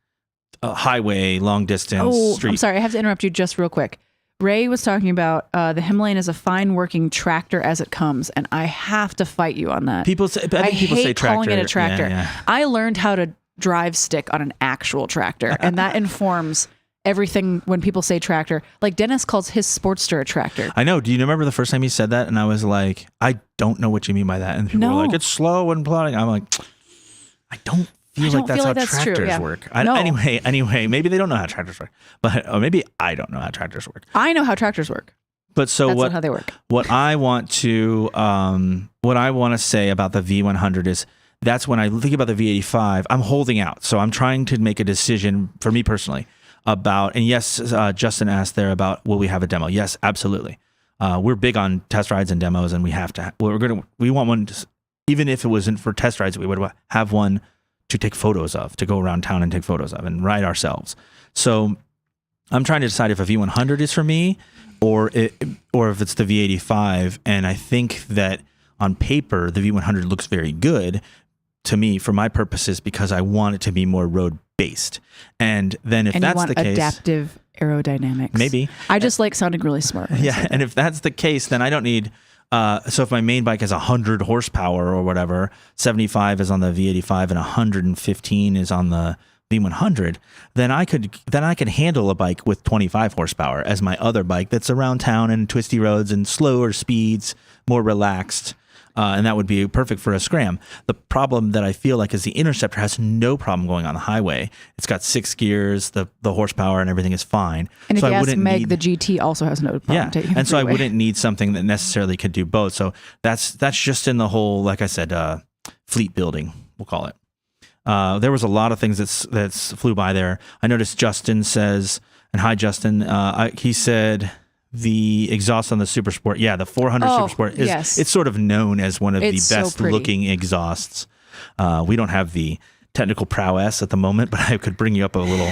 highway, long distance, street. I'm sorry, I have to interrupt you just real quick. Ray was talking about the Himalayan is a fine working tractor as it comes, and I have to fight you on that. People say tractor. Calling it a tractor. Yeah. I learned how to drive stick on an actual tractor, and that informs everything when people say tractor. Like Dennis calls his Sportster a tractor. I know. Do you remember the first time he said that? And I was like, I don't know what you mean by that. And people were like, it's slow and plodding. I'm like, I don't feel like that's how tractors work. Anyway, maybe they don't know how tractors work, or maybe I don't know how tractors work. I know how tractors work. But so that's not how they work. What I want to say about the V100 is that's when I think about the V85, I'm holding out. So I'm trying to make a decision for me personally about, and yes, Justin asked there about, will we have a demo? Yes, absolutely. We're big on test rides and demos, and we have to. We want one, even if it wasn't for test rides, we would have one to take photos of, to go around town and take photos of, and ride ourselves. So I'm trying to decide if a V100 is for me, or if it's the V85. And I think that on paper, the V100 looks very good to me for my purposes because I want it to be more road based. And then if that's the case, adaptive aerodynamics. Maybe. I just like sounding really smart. Yeah. And if that's the case, then I don't need, so if my main bike has 100 horsepower or whatever, 75 is on the V85 and 115 is on the V100, then I could handle a bike with 25 horsepower as my other bike that's around town and twisty roads and slower speeds, more relaxed. and that would be perfect for a Scram. The problem that I feel like is the Interceptor has no problem going on the highway. It's got 6 gears, the horsepower and everything is fine. And so if you I ask wouldn't Meg, need, the GT also has no problem taking and so I freeway. wouldn't need something that necessarily could do both. So that's just in the whole, like I said, fleet building, we'll call it. There was a lot of things that's flew by there. I noticed Justin says, and hi Justin, he said the exhaust on the Super Sport, the 400 Super Sport it's sort of known as one of the best looking exhausts. We don't have the technical prowess at the moment, but I could bring you up a little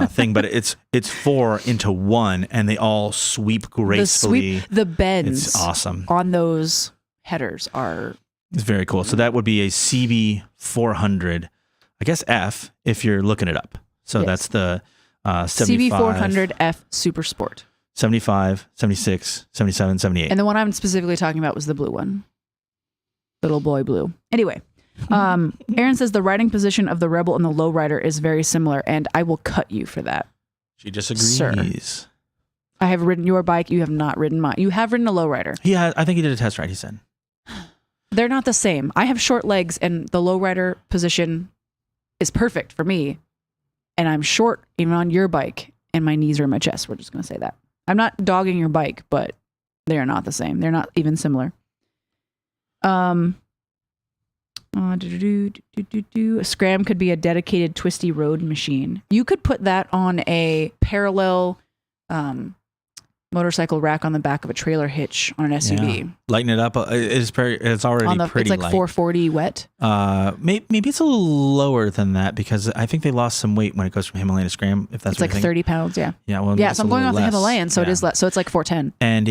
thing. But it's 4 into 1, and they all sweep gracefully. The bends, it's awesome on those headers are. It's very cool. So that would be a CB 400, I guess F if you're looking it up. So that's the 75, CB 400 F Super Sport. 75, 76, 77, 78. And the one I'm specifically talking about was the blue one. Little boy blue. Anyway, Aaron says the riding position of the Rebel and the Lowrider is very similar, and I will cut you for that. She disagrees. Sir. I have ridden your bike. You have not ridden mine. You have ridden a Lowrider. I think he did a test ride, he said. They're not the same. I have short legs, and the Lowrider position is perfect for me. And I'm short even on your bike, and my knees are in my chest. We're just going to say that. I'm not dogging your bike, but they are not the same. They're not even similar. A Scram could be a dedicated twisty road machine. You could put that on a parallel motorcycle rack on the back of a trailer hitch on an SUV. Yeah. Lighten it up. It's already pretty it's like light. 440 wet. Maybe it's a little lower than that because I think they lost some weight when it goes from Himalayan to Scram. If that's it's like 30 pounds. Yeah. Yeah. Well, so I'm going off the Himalayan, so it is less. So it's like 410. And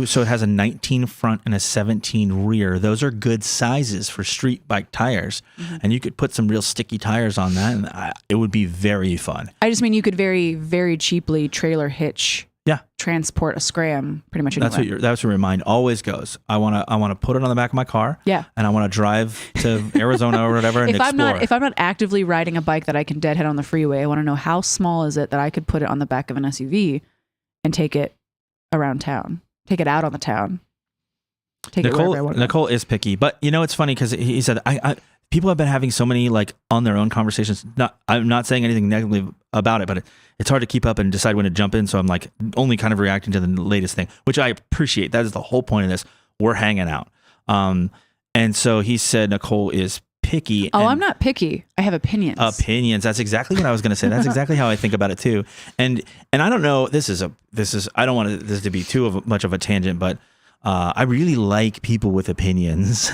so it has a 19 front and a 17 rear. Those are good sizes for street bike tires, and you could put some real sticky tires on that, and it would be very fun. I just mean you could very, very cheaply trailer hitch. Yeah, transport a Scram pretty much anywhere. That's where your mind always goes. I want to put it on the back of my car. Yeah, and I want to drive to Arizona or whatever and explore. If I'm not actively riding a bike that I can deadhead on the freeway, I want to know how small is it that I could put it on the back of an SUV and take it around town, take it out on the town, take it wherever I want. Nicole is picky, but it's funny because he said people have been having so many on their own conversations. I'm not saying anything negatively about it, but it's hard to keep up and decide when to jump in. So I'm only kind of reacting to the latest thing, which I appreciate. That is the whole point of this. We're hanging out. And so he said Nicole is picky. Oh, I'm not picky. I have opinions. That's exactly what I was going to say. That's exactly how I think about it too. And I don't know. I don't want this to be too much of a tangent, but I really like people with opinions.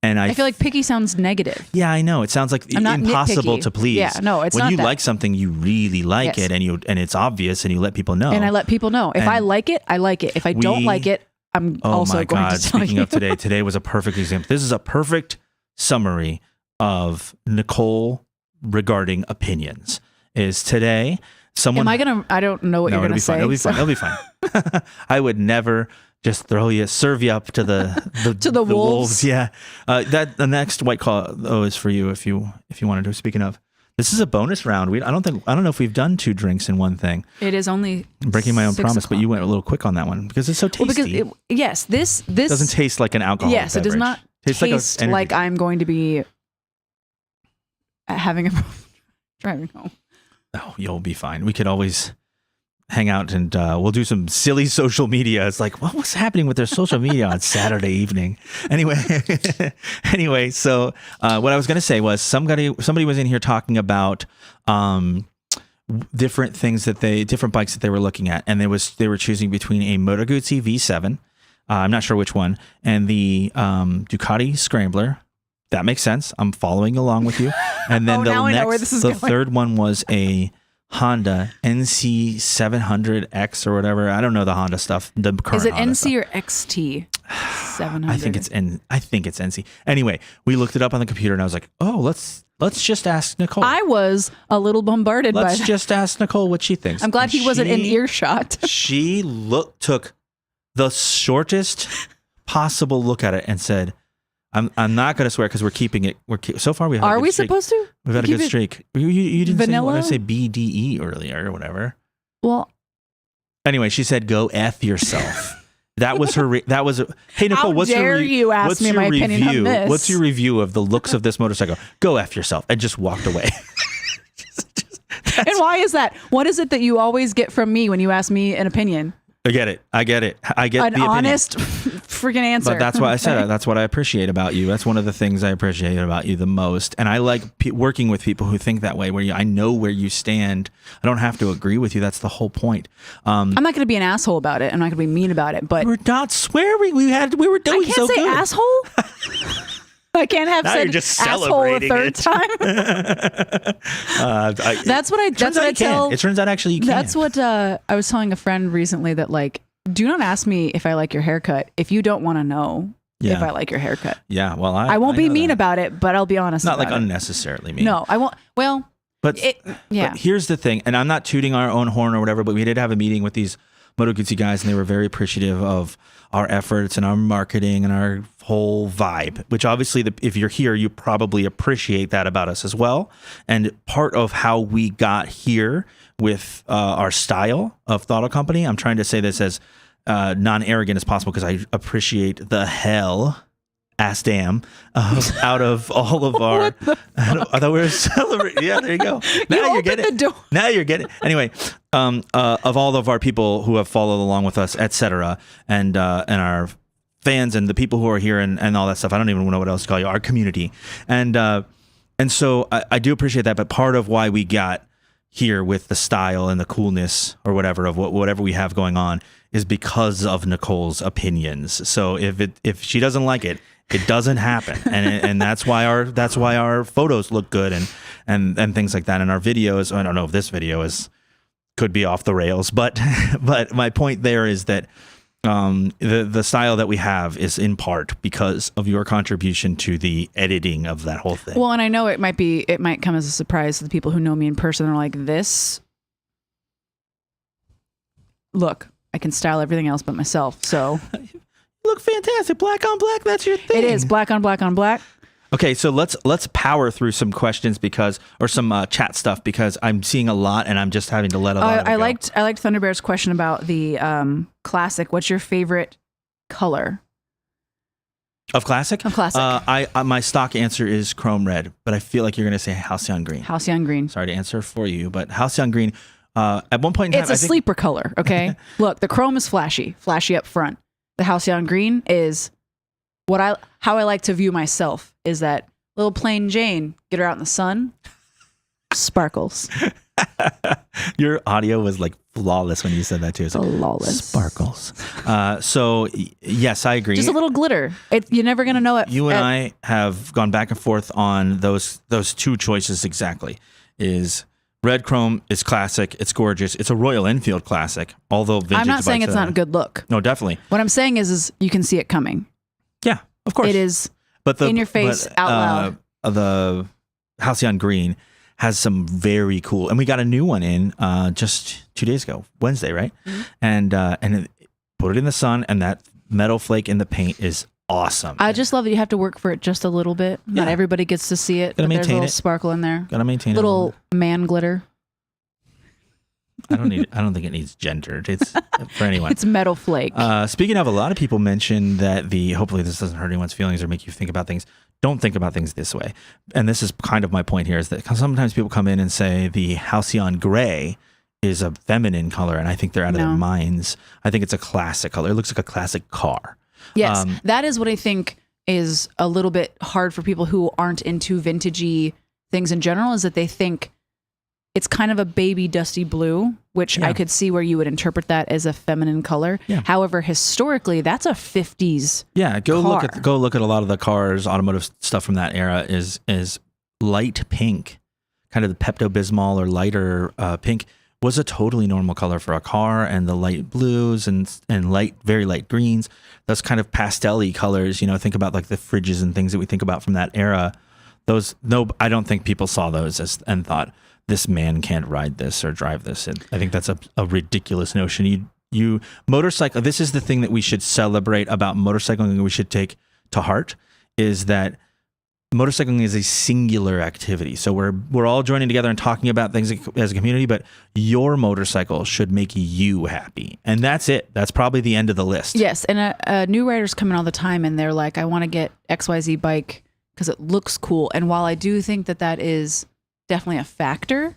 And I feel like picky sounds negative. Yeah, I know. It sounds like impossible to please. Yeah, no, it's when not you that. like something, you really like it, and it's obvious, and you let people know. And I let people know. If I like it, I like it. If I don't like it, I'm also going to tell you. Speaking of today was a perfect example. This is a perfect summary of Nicole regarding opinions. Is today someone? Am I gonna? I don't know what you're gonna say. It'll be fine. It'll be fine. I would never just serve you up to the wolves. Yeah. The next white call is for you if you wanted to. Speaking of, this is a bonus round. I don't know if we've done 2 drinks in one thing. It is only I'm breaking my own promise, o'clock. but you went a little quick on that one because it's so tasty. Well, because this doesn't taste like an alcohol. Yes, it does not taste like I'm going to be having a driving home. Oh, you'll be fine. We could always hang out and we'll do some silly social media. It's like, what's happening with their social media on Saturday evening? Anyway, so what I was going to say was somebody was in here talking about different bikes that they were looking at, and they were choosing between a Moto Guzzi V7, I'm not sure which one, and the Ducati Scrambler. That makes sense. I'm following along with you. And then the third one was a Honda NC 700X or whatever. I don't know the Honda stuff. The current is it Honda NC stuff. or XT 700? I think it's NC. Anyway, we looked it up on the computer and I was like, oh, let's just ask Nicole. I was a little bombarded by Let's just ask Nicole what she thinks. I'm glad he wasn't in earshot. She took the shortest possible look at it and said, I'm not going to swear because we're keeping it. So far we have. Are we supposed to? We've had a good streak. You didn't vanilla? say BDE earlier or whatever. Well, anyway, she said, "Go F yourself," That was her. Hey, Nicole, How dare you ask me my opinion on this? What's your review of the looks of this motorcycle? Go F yourself, and just walked away. And why is that? What is it that you always get from me when you ask me an opinion? I get it. I get an the honest freaking answer. But that's why I said it. That's what I appreciate about you. That's one of the things I appreciate about you the most. And I like working with people who think that way, where I know where you stand. I don't have to agree with you. That's the whole point. I'm not going to be an asshole about it. I'm not going to be mean about it. But we're not swearing. We were doing so good. I can't say asshole. I can't have now said you're just asshole a third time. That's what I tell. It turns out actually you can. That's what I was telling a friend recently, that like, do not ask me if I like your haircut if you don't want to know if I like your haircut. Yeah, well, I won't be mean about it, but I'll be honest. Not about like unnecessarily mean. No, I won't. Well, but here's the thing, and I'm not tooting our own horn or whatever, but we did have a meeting with these Moto Guzzi guys, and they were very appreciative of our efforts and our marketing and our whole vibe, which obviously if you're here, you probably appreciate that about us as well. And part of how we got here with our style of Throttle Company, I'm trying to say this as non-arrogant as possible, because I appreciate the hell ass damn out of all of our I thought we were celebrating. Yeah, there you go. Now you're getting it. Now you're getting it. Anyway, of all of our people who have followed along with us, etc., and our fans and the people who are here and all that stuff. I don't even know what else to call you. Our community. And so I do appreciate that, but part of why we got here with the style and the coolness or whatever of whatever we have going on is because of Nicole's opinions. So if she doesn't like it, it doesn't happen, and that's why our photos look good and things like that, and our videos. I don't know if this video could be off the rails, but my point there is that the style that we have is in part because of your contribution to the editing of that whole thing. Well, and I know it might come as a surprise to the people who know me in person. They're like, this. Look, I can style everything else but myself, so. Look fantastic. Black on black. That's your thing. It is black on black on black. Okay, so let's power through some questions or some chat stuff, because I'm seeing a lot and I'm just having to let a lot of it I go. liked Thunderbear's question about the classic. What's your favorite color of classic? Of classic. My stock answer is chrome red, but I feel like you're going to say halcyon green. Halcyon green. Sorry to answer for you, but halcyon green. At one point in time, it's a sleeper color. Okay, look, the chrome is flashy up front. The halcyon green is how I like to view myself, is that little plain Jane, get her out in the sun, sparkles. Your audio was like flawless when you said that too. It's like, flawless. Sparkles. So yes, I agree. Just a little glitter. You're never going to know it. You and I have gone back and forth on those two choices exactly. Is red chrome is classic. It's gorgeous. It's a Royal Enfield classic, although vintage. I'm not saying it's not a good look. No, definitely. What I'm saying is you can see it coming. Yeah, of course. It is in your face, out loud. The halcyon green has some very cool, and we got a new one in just 2 days ago, Wednesday, right? Mm-hmm. And put it in the sun, and that metal flake in the paint is awesome. I just love that you have to work for it just a little bit. Yeah. Not everybody gets to see it. Gotta maintain there's a little sparkle in there. Gotta maintain little man glitter. I don't think it needs gendered. It's for anyone. It's metal flake. Speaking of, a lot of people mentioned that hopefully this doesn't hurt anyone's feelings or make you think about things. Don't think about things this way. And this is kind of my point here, is that sometimes people come in and say the halcyon gray is a feminine color, and I think they're out of their minds. I think it's a classic color. It looks like a classic car. Yes, that is what I think is a little bit hard for people who aren't into vintagey things in general, is that they think it's kind of a baby dusty blue, which I could see where you would interpret that as a feminine color. Yeah. However, historically, that's a 50s car. Go look at a lot of the cars, automotive stuff from that era is light pink, kind of the Pepto-Bismol or lighter pink was a totally normal color for a car, and the light blues and very light greens, those kind of pastel-y colors, think about like the fridges and things that we think about from that era. I don't think people saw those and thought, this man can't ride this or drive this. And I think that's a ridiculous notion. You motorcycle, this is the thing that we should celebrate about motorcycling, and we should take to heart, is that motorcycling is a singular activity. So we're all joining together and talking about things as a community, but your motorcycle should make you happy. And that's it. That's probably the end of the list. Yes. And new riders come in all the time and they're like, I want to get XYZ bike because it looks cool. And while I do think that is definitely a factor,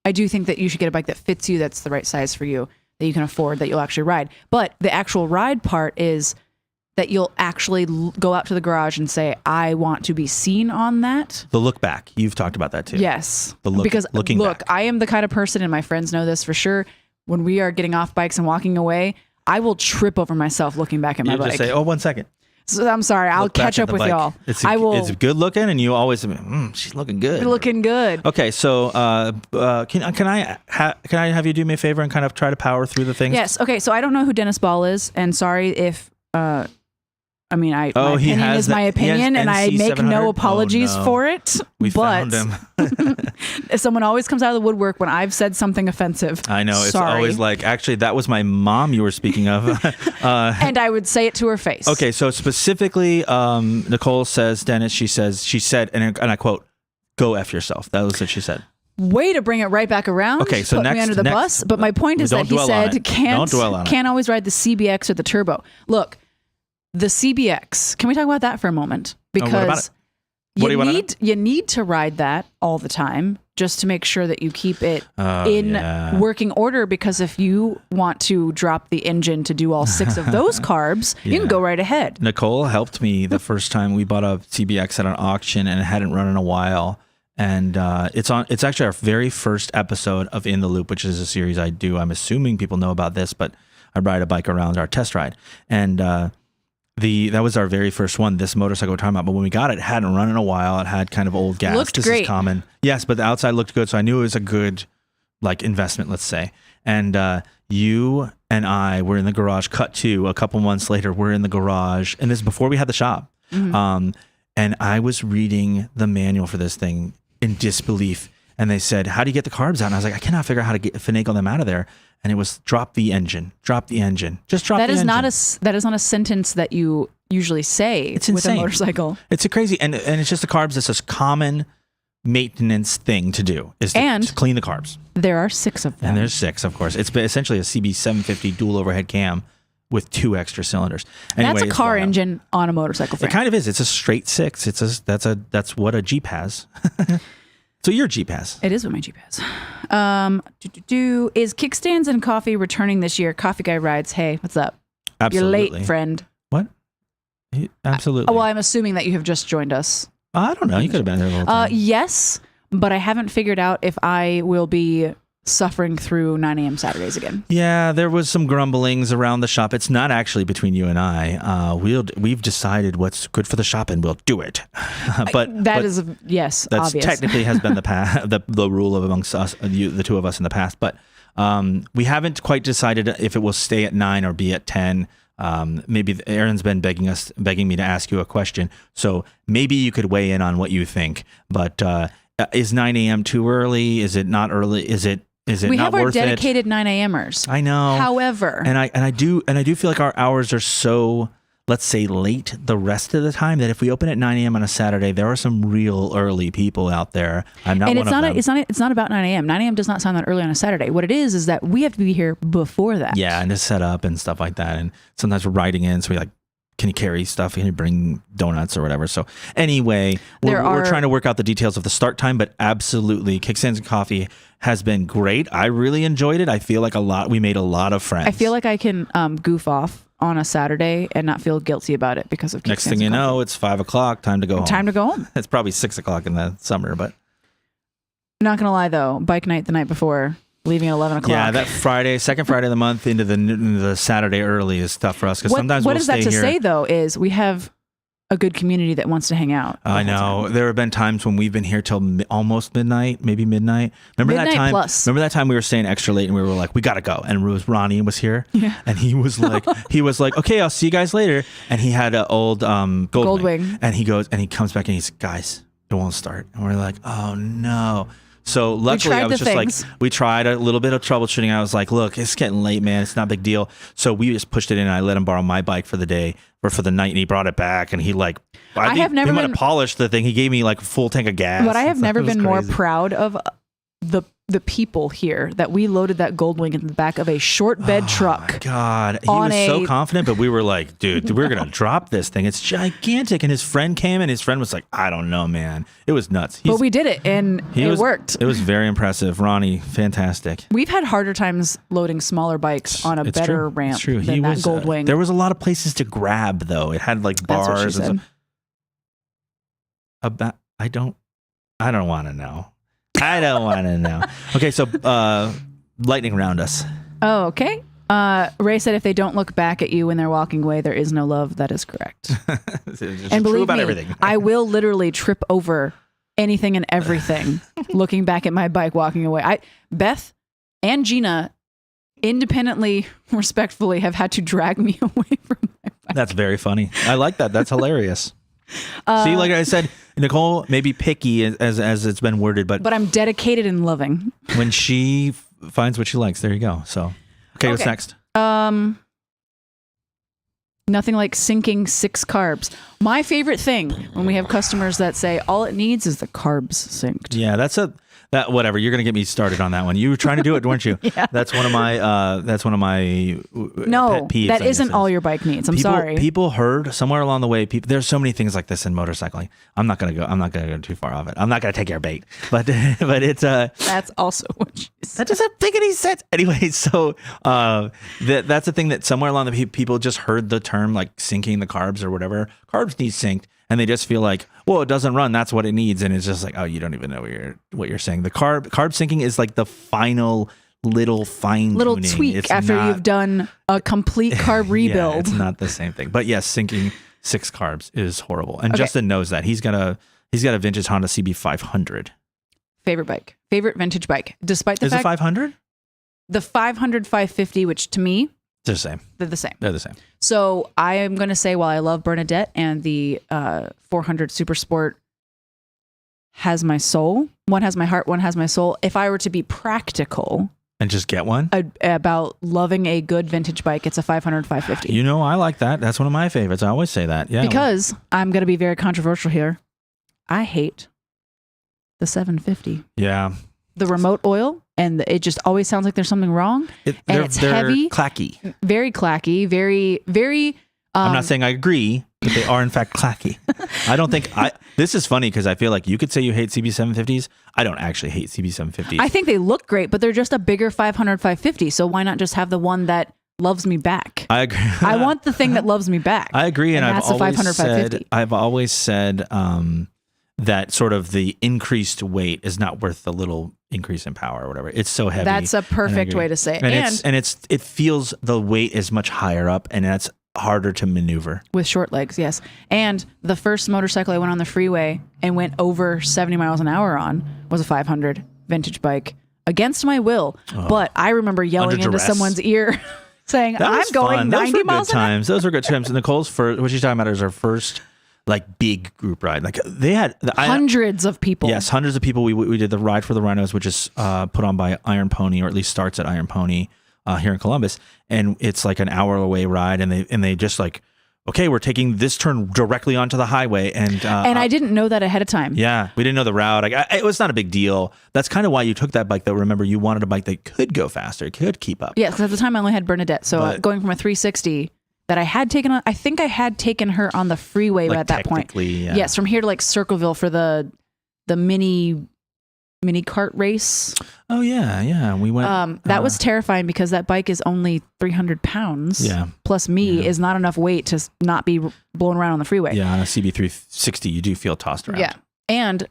I do think that you should get a bike that fits you, that's the right size for you, that you can afford, that you'll actually ride. But the actual ride part is that you'll actually go out to the garage and say, I want to be seen on that. The look back. You've talked about that too. Yes. Because looking back. I am the kind of person, and my friends know this for sure, when we are getting off bikes and walking away, I will trip over myself looking back at my bike. Just say, 1 second. So I'm sorry. I'll catch up with y'all. It's good looking, and you always, she's looking good. Looking good. Okay, so can I have you do me a favor and kind of try to power through the things? Yes. Okay. So I don't know who Dennis Ball is, and sorry if my opinion is my opinion, and I make no apologies for it. We found him. Someone always comes out of the woodwork when I've said something offensive. I know. It's always like, actually, that was my mom you were speaking of. And I would say it to her face. Okay, so specifically, Nicole says, Dennis, she said, and I quote, "Go F yourself." That was what she said. Way to bring it right back around. Okay, so put me under the bus. But my point is that he said can't always ride the CBX or the turbo. Look, the CBX. Can we talk about that for a moment? Because you need to ride that all the time just to make sure that you keep it in working order. Because if you want to drop the engine to do all 6 of those carbs, you can go right ahead. Nicole helped me the first time we bought a CBX at an auction, and it hadn't run in a while. And it's actually our very first episode of In the Loop, which is a series I do. I'm assuming people know about this, but I ride a bike around our test ride. And that was our very first one, this motorcycle we're talking about. But when we got it, it hadn't run in a while. It had kind of old gas. Looked this great. Is common. Yes, but the outside looked good, so I knew it was a good investment, let's say. And you and I were in the garage. Cut to a couple months later, we're in the garage, and this is before we had the shop. Mm-hmm. And I was reading the manual for this thing in disbelief. And they said, how do you get the carbs out? And I was like, I cannot figure out how to finagle them out of there. And it was drop the engine, just drop the engine. That is not a sentence that you usually say it's with insane. A motorcycle. It's a crazy, and it's just the carbs. It's a common maintenance thing to do is to clean the carbs. There are 6 of them. And there's 6, of course. It's essentially a CB750 dual overhead cam with 2 extra cylinders. Anyway, that's a car engine on a motorcycle frame. It kind of is. It's a straight 6. That's what a Jeep has. So your Jeep has. It is what my Jeep has. Is Kickstands and Coffee returning this year? Coffee Guy Rides. Hey, what's up? Absolutely. You're late, friend. What? Absolutely. Well, I'm assuming that you have just joined us. I don't know. You could have been there the whole time. Yes, but I haven't figured out if I will be suffering through 9 a.m. Saturdays again. Yeah, there was some grumblings around the shop. It's not actually between you and I. We've decided what's good for the shop, and we'll do it. That's obvious. Technically has been the rule amongst us, the 2 of us in the past. But we haven't quite decided if it will stay at 9 or be at 10. Maybe Aaron's been begging me to ask you a question, so maybe you could weigh in on what you think. But is 9 a.m. too early? Is it not early? Is it not worth it? We have our dedicated 9 a.m.ers. I know. However, and I do feel like our hours are so, let's say, late the rest of the time that if we open at 9 a.m. on a Saturday, there are some real early people out there. I'm not one of them. It's not about 9 a.m. 9 a.m. does not sound that early on a Saturday. What it is that we have to be here before that. Yeah, and to set up and stuff like that. And sometimes we're riding in, so we can you carry stuff? Can you bring donuts or whatever? So anyway, we're trying to work out the details of the start time, but absolutely, Kickstands and Coffee has been great. I really enjoyed it. I feel like we made a lot of friends. I feel like I can goof off on a Saturday and not feel guilty about it because of Kickstands. Next thing you know, it's 5 o'clock. Time to go home. Time to go home. It's probably 6 o'clock in the summer, but not gonna lie though, bike night the night before, leaving at 11 o'clock. Yeah, that second Friday of the month into the Saturday early is tough for us because sometimes what is that to say though is we have a good community that wants to hang out. I know. There have been times when we've been here till almost midnight, maybe midnight. Remember that time we were staying extra late and we were like, we gotta go. And Ronnie was here, and he was like, okay, I'll see you guys later. And he had an old Goldwing, and he goes and he comes back and he's, guys, it won't start. And we're like, oh no. So luckily, I was just things. like, we tried a little bit of troubleshooting. I was like, look, it's getting late, man. It's not a big deal. So we just pushed it in. And I let him borrow my bike for the day or for the night, and he brought it back. And he like, I think he might have polished the thing. He gave me like a full tank of gas. But I have never been more proud of the people here that we loaded that Goldwing in the back of a short bed truck. My God, he was so confident, but we were like, dude, we're gonna drop this thing. It's gigantic. And his friend came, and his friend was like, I don't know, man. It was nuts. But we did it, and it worked. It was very impressive. Ronnie, fantastic. We've had harder times loading smaller bikes on a better ramp than that Goldwing. There was a lot of places to grab, though. It had like bars and stuff. I don't want to know. I don't want to know. Okay, so lightning round us. Oh, okay. Ray said if they don't look back at you when they're walking away, there is no love. That is correct. And believe me, everything. I will literally trip over anything and everything looking back at my bike walking away. Beth and Gina independently, respectfully, have had to drag me away from my bike. That's very funny. I like that. That's hilarious. See, like I said, Nicole may be picky as it's been worded, but I'm dedicated and loving. When she finds what she likes, there you go. So, okay, what's next? Nothing like sinking 6 carbs. My favorite thing when we have customers that say all it needs is the carbs synced. Yeah, whatever. You're gonna get me started on that one. You were trying to do it, weren't you? Yeah. That's one of my pet peeves. That isn't all your bike needs. I'm sorry. People heard somewhere along the way. There's so many things like this in motorcycling. I'm not gonna go too far off it. I'm not gonna take your bait. But it's that's also what you said. That doesn't make any sense. Anyway, so that's the thing that somewhere along the people just heard the term like sinking the carbs or whatever. Carbs need synced. And they just feel like, well, it doesn't run. That's what it needs. And it's just like, oh, you don't even know what you're saying. The carb syncing is like the final little fine-tuning. Tweak after you've done a complete carb rebuild. Yeah, it's not the same thing. But yes, syncing 6 carbs is horrible. And Justin knows that. He's got a vintage Honda CB500. Favorite vintage bike. Despite the fact, is it 500? The 500, 550, which to me, they're the same. They're the same. So I am going to say, while I love Bernadette and the 400 Super Sport has my soul, one has my heart, one has my soul. If I were to be practical and just get one about loving a good vintage bike, it's a 500, 550. You know, I like that. That's one of my favorites. I always say that. Yeah. Because I'm going to be very controversial here. I hate the 750. Yeah. The remote oil, and it just always sounds like there's something wrong. They're heavy, clacky, very clacky, very, very. I'm not saying I agree, but they are in fact clacky. I don't think this is funny because I feel like you could say you hate CB750s. I don't actually hate CB750s. I think they look great, but they're just a bigger 500, 550. So why not just have the one that loves me back? I agree. I want the thing that loves me back. I agree, and I've always said that sort of the increased weight is not worth the little increase in power or whatever. It's so heavy. That's a perfect way to say it. And it feels the weight is much higher up, and that's harder to maneuver. With short legs, yes. And the first motorcycle I went on the freeway and went over 70 miles an hour on was a 500 vintage bike against my will. Oh. But I remember yelling into someone's ear saying, I'm going 90 miles an hour. Those were good times. Nicole's first, what she's talking about is her first like big group ride. Like they had hundreds of people. Yes, hundreds of people. We did the Ride for the Rhinos, which is put on by Iron Pony, or at least starts at Iron Pony here in Columbus, and it's like an hour away ride, and they just like, okay, we're taking this turn directly onto the highway, and I didn't know that ahead of time. Yeah, we didn't know the route. It was not a big deal. That's kind of why you took that bike, though. Remember, you wanted a bike that could go faster, could keep up. Yeah, because at the time I only had Bernadette, so going from a 360 that I had taken on, I think I had taken her on the freeway at that point. Yeah. Yes, from here to like Circleville for the mini kart race. Oh yeah, we went. That was terrifying because that bike is only 300 pounds. Yeah, plus me is not enough weight to not be blown around on the freeway. Yeah, on a CB360, you do feel tossed around. Yeah, and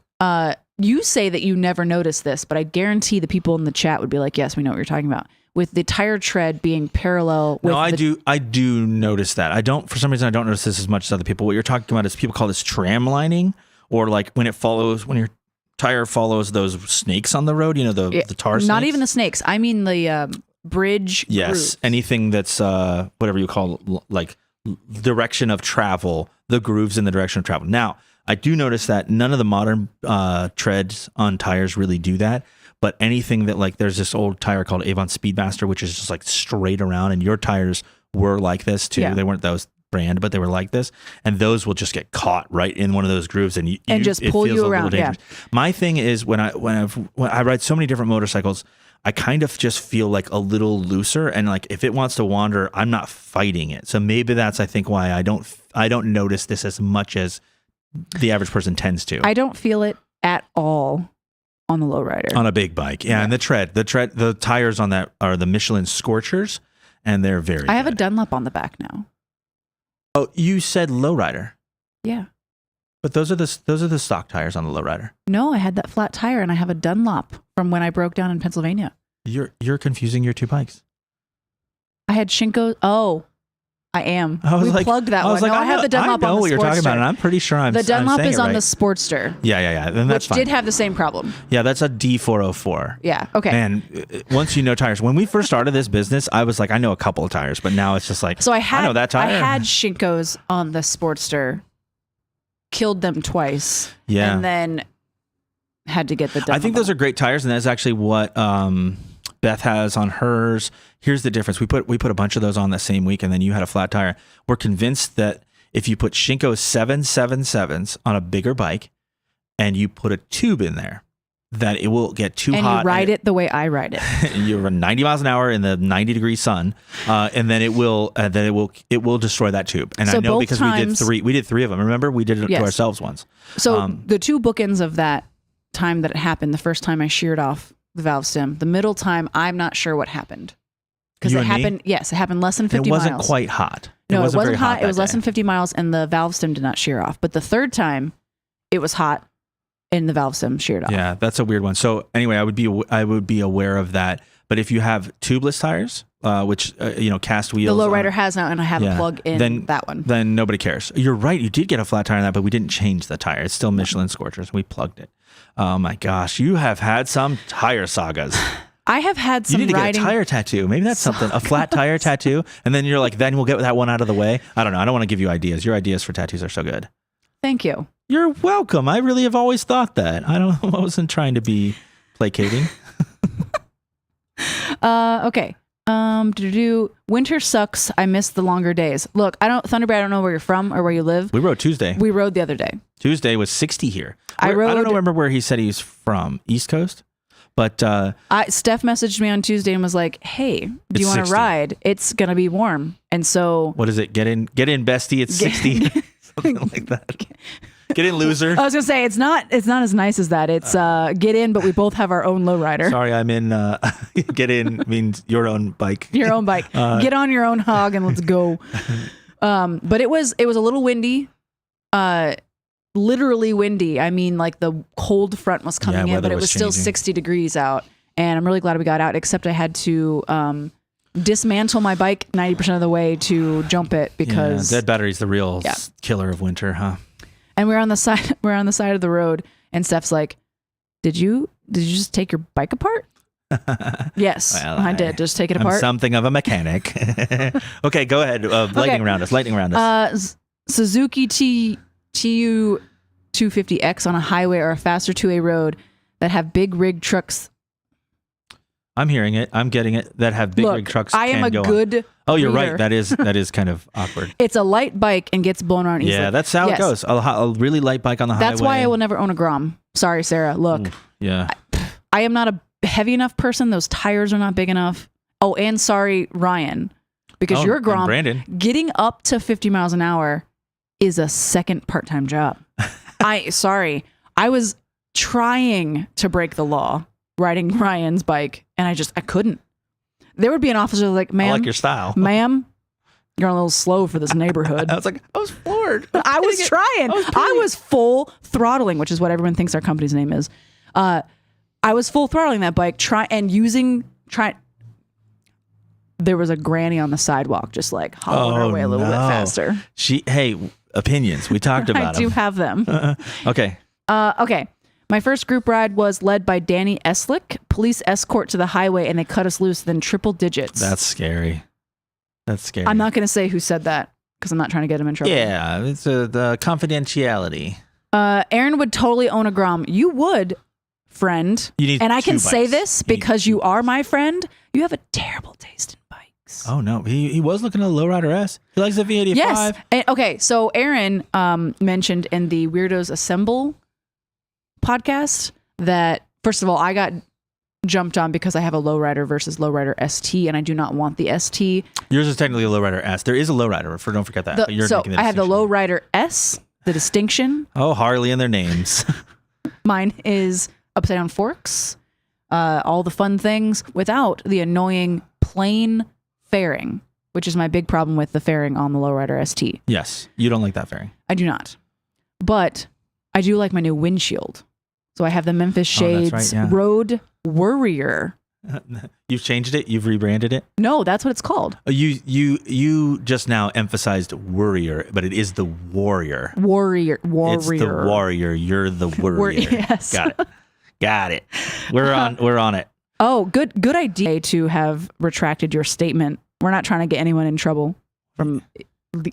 you say that you never noticed this, but I guarantee the people in the chat would be like, "Yes, we know what you're talking about." With the tire tread being parallel with I do notice that. I don't, for some reason, I don't notice this as much as other people. What you're talking about is people call this tram lining, or like when your tire follows those snakes on the road, you know, the tar snakes. Not even the snakes. I mean the bridge. Yes, groove. Anything that's whatever you call like direction of travel, the grooves in the direction of travel. Now, I do notice that none of the modern treads on tires really do that. But anything that like, there's this old tire called Avon Speedmaster, which is just like straight around, and your tires were like this too. Yeah. They weren't those brand, but they were like this, and those will just get caught right in one of those grooves, and just pull you around. Yeah. My thing is when I ride so many different motorcycles, I kind of just feel like a little looser, and like if it wants to wander, I'm not fighting it. So maybe that's, I think, why I don't notice this as much as the average person tends to. I don't feel it at all on the lowrider. On a big bike. Yeah. And the tires on that are the Michelin Scorchers, and they're very I have a good. Dunlop on the back now. Oh, you said lowrider. Yeah. But those are the stock tires on the lowrider. No, I had that flat tire, and I have a Dunlop from when I broke down in Pennsylvania. You're confusing your two bikes. I had Shinko. Oh, I am. We plugged that one. I have the Dunlop on the I know what Sportster. you're talking about, and I'm pretty sure I'm The Dunlop saying is it on right. the Sportster. Yeah. Then that's which fine. did have the same problem. Yeah, that's a D404. Yeah. Okay. Man, once you know tires, when we first started this business, I was like, I know a couple of tires, but now it's just like, So I know that tire. I had Shinkos on the Sportster, killed them twice. Yeah. And then had to get the Dunlop. I think those are great tires, and that's actually what Beth has on hers. Here's the difference. We put a bunch of those on the same week, and then you had a flat tire. We're convinced that if you put Shinko 777s on a bigger bike and you put a tube in there, that it will get too hot. And you ride it the way I ride it. You run 90 miles an hour in the 90-degree sun, and then it will destroy that tube. And So I know both because times- we did three of them. Remember, we did it Yes. to ourselves once. So the two bookends of that time that it happened, the first time I sheared off the valve stem, the middle time, I'm not sure what happened. Because You it and me? happened, yes, it happened less than 50 It wasn't miles. quite hot. No, it wasn't very hot. It that was less day. than 50 miles, and the valve stem did not shear off. But the third time, it was hot, and the valve stem sheared off. Yeah, that's a weird one. So anyway, I would be aware of that. But if you have tubeless tires, which cast The wheels, lowrider has now, and I have a plug in that one. then nobody cares. You're right. You did get a flat tire on that, but we didn't change the tire. It's still Michelin Scorchers. We plugged it. Oh my gosh, you have had some tire sagas. I have had some You need to riding. get a tire tattoo. Maybe that's something. A flat tire tattoo, and then you're like, then we'll get that one out of the way. I don't know. I don't want to give you ideas. Your ideas for tattoos are so good. Thank you. You're welcome. I really have always thought that. I wasn't trying to be placating. Okay. Winter sucks. I miss the longer days. Look, Thunderbird, I don't know where you're from or where you live. We rode Tuesday. We rode the other day. Tuesday was 60 here. I don't rode- remember where he said he's from. East Coast? But Steph messaged me on Tuesday and was like, "Hey, do It's you want to 60. ride? It's gonna be warm." And so what is it? Get in, bestie. It's 60. Something like that. Get in, loser. I was gonna say it's not as nice as that. It's get in, but we both have our own lowrider. Sorry, I'm in. Get in means your own bike. Your own bike. Get on your own hog and let's go. But it was a little windy. Literally windy. I mean, like the cold front was coming in, weather but it was was still changing. 60 degrees out. And I'm really glad we got out, except I had to dismantle my bike 90% of the way to jump it because dead battery's the real killer of winter, huh? And we're on the side of the road, and Steph's like, Did you just take your bike apart? Yes, Well, I did. Just take it apart. I'm something of a mechanic. Okay, go ahead. Lightning round us. Suzuki TU 250X on a highway or a faster 2A road that have big rig trucks. I'm hearing it. I'm getting it. That have big rig trucks. I am can a go good. on. Oh, you're reader. right. That is kind of awkward. It's a light bike and gets blown around easily. Yeah, that's how it goes. A really light bike on the highway. That's why I will never own a Grom. Sorry, Sarah. Look, Yeah. I am not a heavy enough person. Those tires are not big enough. Oh, and sorry, Ryan, because you're a and Grom. Brandon. Getting up to 50 miles an hour is a second part-time job. I was trying to break the law riding Ryan's bike, and I couldn't. There would be an officer like, "Ma'am, I like your style. ma'am, you're a little slow for this neighborhood." I was floored. I was trying. I was full throttling, which is what everyone thinks our company's name is. I was full throttling that bike, there was a granny on the sidewalk, just like hollowing her way a little bit faster. Opinions. We talked about I do them. have them. Okay. Okay. My first group ride was led by Danny Eslick, police escort to the highway, and they cut us loose, then triple digits. That's scary. I'm I'm not going to say who said that because I'm not trying to get him in trouble. Yeah, it's the confidentiality. Aaron would totally own a Grom. You would, friend. You need and I can two say bikes. this because you are my friend. You have a terrible taste in bikes. Oh no, he was looking at a lowrider S. He likes the V85. Yes. And, okay, so Aaron mentioned in the Weirdos Assemble podcast that, first of all, I got jumped on because I have a lowrider versus lowrider ST, and I do not want the ST. Yours is technically a lowrider S. There is a lowrider. Don't forget that. But you're so making the I have the distinction. lowrider S, the distinction. Oh, Harley and their names. Mine is upside down forks, all the fun things without the annoying plain fairing, which is my big problem with the fairing on the lowrider ST. Yes, you don't like that fairing. I do not, but I do like my new windshield. So I have the Memphis Shades right, yeah. Road Warrior. You've changed it. You've rebranded it. No, that's what it's called. You just now emphasized Worrier, but it is the Warrior. Warrior. It's the Warrior. You're the Worrier. Yes. Got it. We're on it. Oh, good idea to have retracted your statement. We're not trying to get anyone in trouble from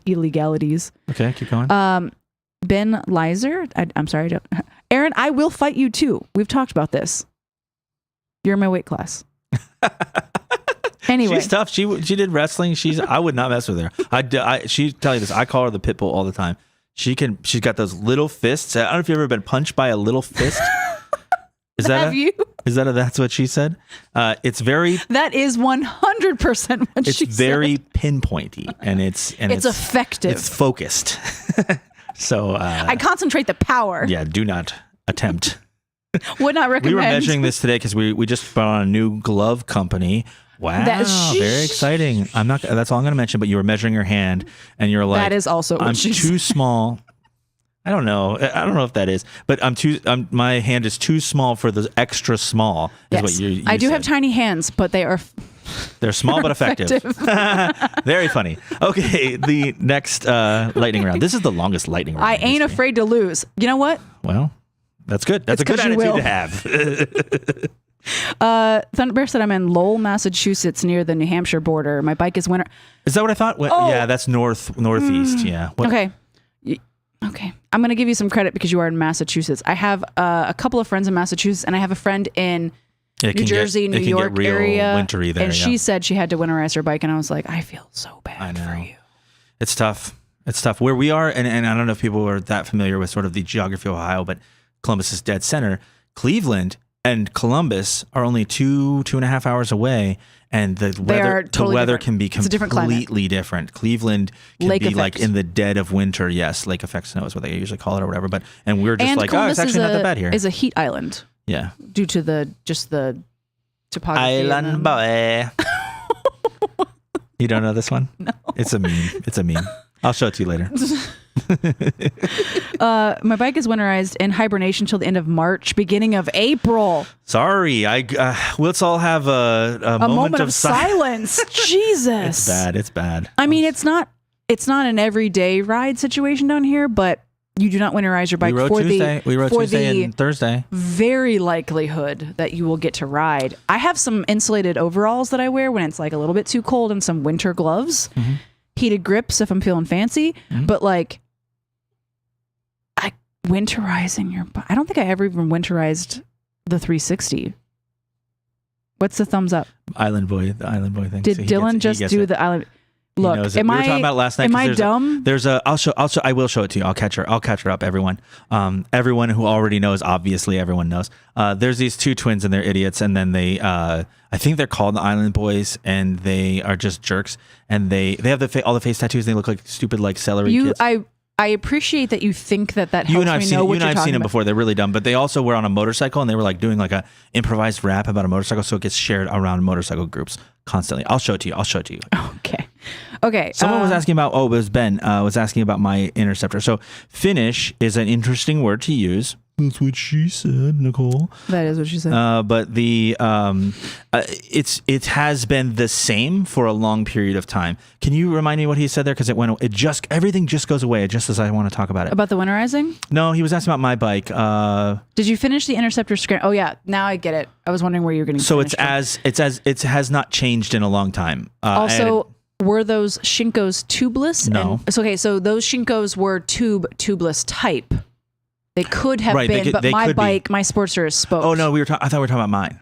illegalities. Okay, keep going. Ben Lizer. I'm sorry. Aaron, I will fight you too. We've talked about this. You're in my weight class. Anyway, she's tough. She did wrestling. I would not mess with her. She tell you this. I call her the pit bull all the time. She's got those little fists. I don't know if you've ever been punched by a little fist. That's what she said? It's very. That is 100% what she said. It's very pinpointy and it's effective. It's focused. So I concentrate the power. Yeah, do not attempt. Would not recommend. We were measuring this today because we just bought on a new glove company. Wow, very exciting. That's all I'm going to mention. But you were measuring your hand, and you're like, "That is also what I'm she too said. small." I don't know if that is, but my hand is too small for the extra small. Is what you I do said. have tiny hands, but They're small but effective. Very funny. Okay, the next lightning round. This is the longest lightning round. I ain't afraid to lose. You know what? Well, that's good. That's a good attitude to have. Thunderbear said I'm in Lowell, Massachusetts, near the New Hampshire border. My bike is winter. Is that what I thought? Yeah, that's northeast. Yeah. Okay. Okay. I'm going to give you some credit because you are in Massachusetts. I have a couple of friends in Massachusetts, and I have a friend in New Jersey, New York area. Wintry there, and she said she had to winterize her bike, and I was like, I feel so bad for you. It's tough. Where we are, and I don't know if people are that familiar with sort of the geography of Ohio, but Columbus is dead center. Cleveland and Columbus are only 2.5 hours away, and the weather can be completely different. Cleveland can lake be effect. Like in the dead of winter. Yes, lake effect snow is what they usually call it or whatever. And we're just like, Columbus it's actually not that bad here. Is a heat island. Yeah, due to the topography. Island boy. You don't know this one? No. It's a meme. I'll show it to you later. My bike is winterized in hibernation till the end of March, beginning of April. Sorry, let's all have a moment of silence. Jesus, It's bad. I mean, it's not an everyday ride situation down here, but you do not winterize your bike We rode Tuesday and Thursday. Very likelihood that you will get to ride. I have some insulated overalls that I wear when it's like a little bit too cold, and some winter gloves. Mm-hmm. Heated grips if I'm feeling fancy, but winterizing your bike. I don't think I ever even winterized the 360. What's the thumbs up? The Island Boy thing. Did Dylan just do the Island? Look, we were talking about it last night. Am I dumb? I will show it to you. I'll catch her up, everyone. Everyone who already knows, obviously everyone knows. There's these two twins and they're idiots, and then they I think they're called the Island Boys, and they are just jerks, and they have all the face tattoos, and they look like stupid like celery kids. I appreciate that you think that helps me know what you're talking about. You and I have seen them before. They're really dumb, but they also were on a motorcycle, and they were like doing like a improvised rap about a motorcycle, so it gets shared around motorcycle groups constantly. I'll show it to you. Okay. Someone was asking about, it was Ben, was asking about my interceptor. So finish is an interesting word to use. That's what she said, Nicole. That is what she said. But the it has been the same for a long period of time. Can you remind me what he said there? Because everything just goes away just as I want to talk about it. About the winterizing? No, he was asking about my bike. Did you finish the interceptor screen? Oh yeah, now I get it. I was wondering where you were going to. So it has not changed in a long time. Also, were those Shinkos tubeless? No. So those Shinkos were tubeless type. They could have Right, been, but they my could be. bike, my Sportster is spoked. Oh no, I thought we were talking about mine.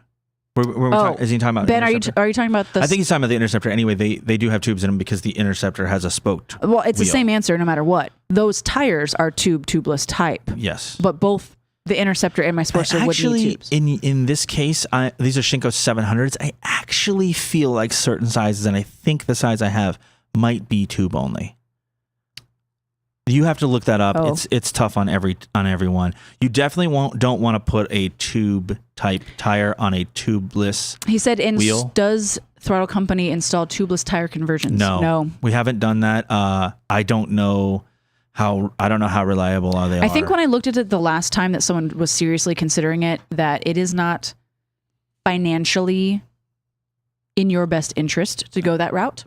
Is he talking about Ben? Interceptor? Are you talking about the? I think he's talking about the Interceptor. Anyway, they do have tubes in them because the Interceptor has a spoked. Well, it's wheel. the same answer no matter what. Those tires are tubeless type. Yes, but both the Interceptor and my Sportster would need tubes. In this case, these are Shinko 700s. I actually feel like certain sizes, and I think the size I have might be tube only. You have to look that up. Oh. It's tough on everyone. You definitely don't want to put a tube type tire on a tubeless. He said, wheel. Does Throttle Company install tubeless tire conversions? No, we haven't done that. I don't know how reliable they are. I think when I looked at it the last time that someone was seriously considering it, that it is not financially in your best interest to go that route.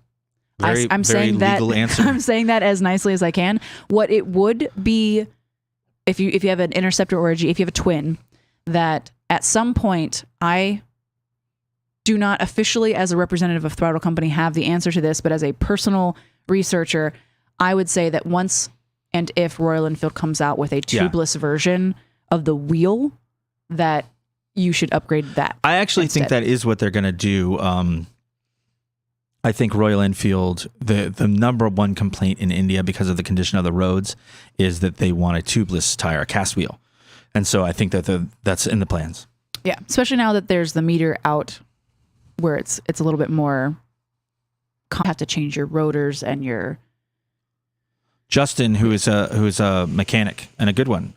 I'm saying that answer. I'm saying that as nicely as I can. What it would be if you have an Interceptor or if you have a twin, that at some point I do not officially as a representative of Throttle Company have the answer to this, but as a personal researcher, I would say that once and if Royal Enfield comes out with a tubeless version of the wheel, that you should upgrade that. I actually instead. think that is what they're going to do. I think Royal Enfield, the number one complaint in India because of the condition of the roads is that they want a tubeless tire, a cast wheel. And so I think that that's in the plans. Yeah, especially now that there's the meter out where it's a little bit more, you have to change your rotors and your... Justin, who is a mechanic and a good one,